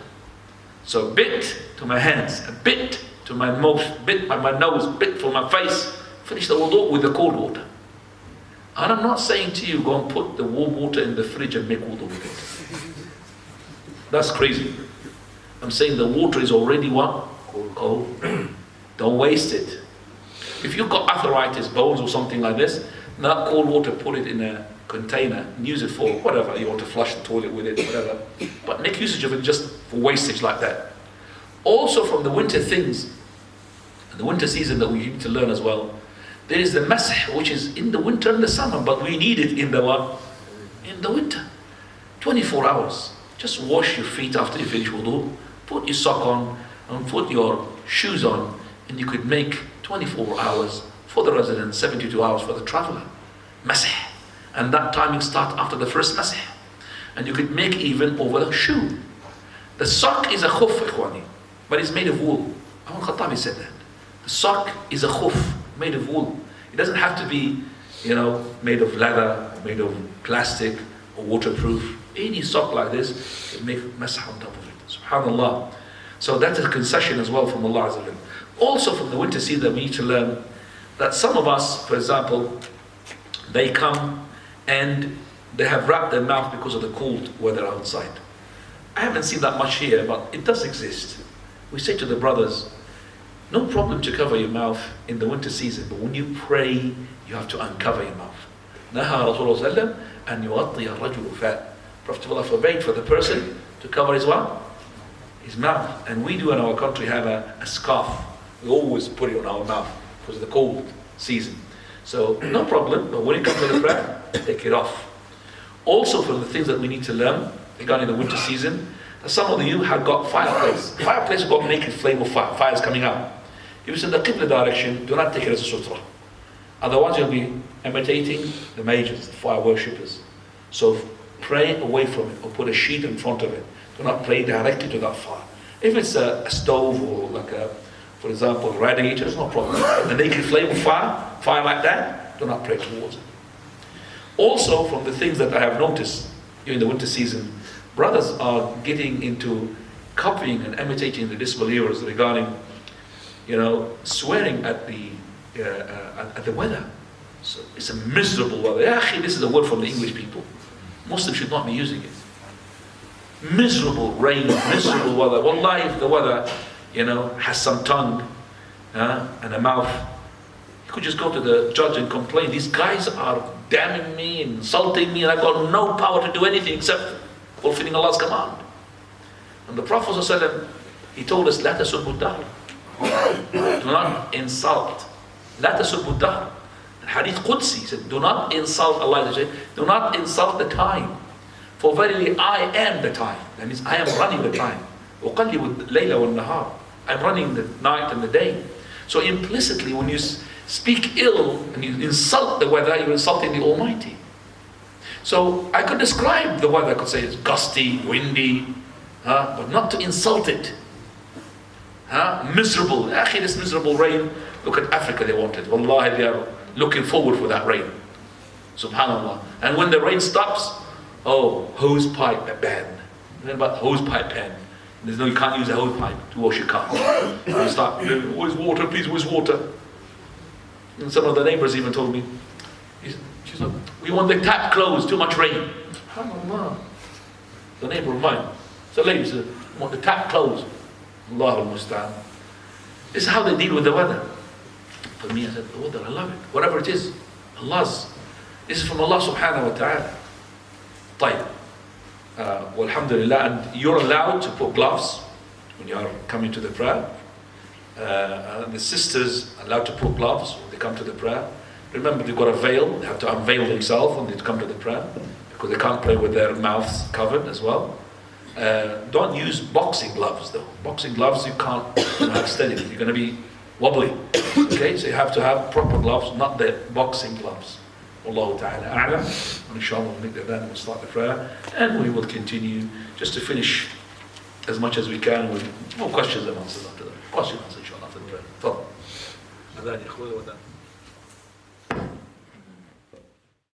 So a bit to my hands, a bit to my mouth, bit by my nose, bit for my face, finish the wudu with the cold water. And I'm not saying to you, go and put the warm water in the fridge and make wudu with it. That's crazy. I'm saying the water is already what? Cold. Don't waste it. If you've got arthritis, bones or something like this, that cold water, put it in a container and use it for whatever. You want to flush the toilet with it, whatever. But make usage of it just for wastage like that. Also from the winter things, and the winter season that we need to learn as well, there is the Masih, which is in the winter and the summer, but we need it in the what? In the winter. 24 hours. Just wash your feet after you finish wudu, put your sock on, and put your shoes on, and you could make 24 hours for the resident, 72 hours for the traveler. Masih. And that timing starts after the first Masih. And you could make even over the shoe. The sock is a khuf, ikhwani, but it's made of wool. Imam Khattabi said that. The sock is a khuf, made of wool. It doesn't have to be, made of leather, made of plastic, or waterproof. Any sock like this can make masah on top of it. Subhanallah. So that's a concession as well from Allah Azza wa Jalla. Also from the winter season we need to learn that some of us, for example, they come and they have wrapped their mouth because of the cold weather outside. I haven't seen that much here, but it does exist. We say to the brothers, no problem to cover your mouth in the winter season, but when you pray, you have to uncover your mouth. Naha Rasulullah and yughatti ar-rajulu fa. Prophet of Allah forbade for the person to cover his what? His mouth. And we do in our country have a scarf. We always put it on our mouth because of the cold season. So no problem, but when it comes to the prayer, take it off. Also from the things that we need to learn regarding the winter season, that some of you have got fireplace. Fireplace has got naked flame of fire, fires coming out. If it's in the Qibla direction, do not take it as a sutra. Otherwise you'll be imitating the majors, the fire worshippers. So pray away from it or put a sheet in front of it. Do not pray directly to that fire. If it's a stove or like a, for example, a radiator, it's no problem. The naked flame of fire like that, do not pray towards it. Also, from the things that I have noticed during the winter season, brothers are getting into copying and imitating the disbelievers regarding, swearing at the weather. So it's a miserable weather. Actually, this is a word from the English people. Muslims should not be using it. Miserable rain, miserable weather. Wallahi, if the weather, has some tongue and a mouth, you could just go to the judge and complain. These guys are damning me, insulting me, and I've got no power to do anything except fulfilling Allah's command. And the Prophet ﷺ, he told us, لا تسبوا الدهر. Do not insult. لا تسبوا الدهر. Hadith Qudsi, he said, do not insult Allah. Do not insult the time. For verily I am the time. That means I am running the time. أُقَلِّبُ اللَّيْلَ وَالنَّهَارِ. I'm running the night and the day. So implicitly, when you speak ill and you insult the weather, you're insulting the Almighty. So I could describe the weather, I could say it's gusty, windy, but not to insult it. Miserable. Actually, this miserable rain, look at Africa, they want it. Wallahi, they are looking forward for that rain. Subhanallah. And when the rain stops, hose pipe ban. About hose pipe ban. There's no, you can't use a hose pipe to wash your car. You start, where's water, please, where's water? And some of the neighbors even told me, she's like, we want the tap closed, too much rain. SubhanAllah. The neighbor of mine. So lady said, we want the tap closed. Allahu al-Musta'an. This is how they deal with the weather. For me, I said, the weather, I love it. Whatever it is, Allah's. This is from Allah subhanahu wa ta'ala. طيب. Alhamdulillah, and you're allowed to put gloves when you are coming to the prayer. The sisters are allowed to put gloves when they come to the prayer. Remember, they've got a veil, they have to unveil themselves when they come to the prayer, because they can't pray with their mouths covered as well. Don't use boxing gloves though. Boxing gloves, you can't have steady, you're going to be wobbly. Okay, so you have to have proper gloves, not the boxing gloves. Wallahu ta'ala a'lam. Inshallah, we'll make the adhan and we'll start the prayer. And we will continue just to finish as much as we can with more questions and answers after that. Questions and answers, inshallah, after the prayer. Adhan, ya khwaya wa adhan.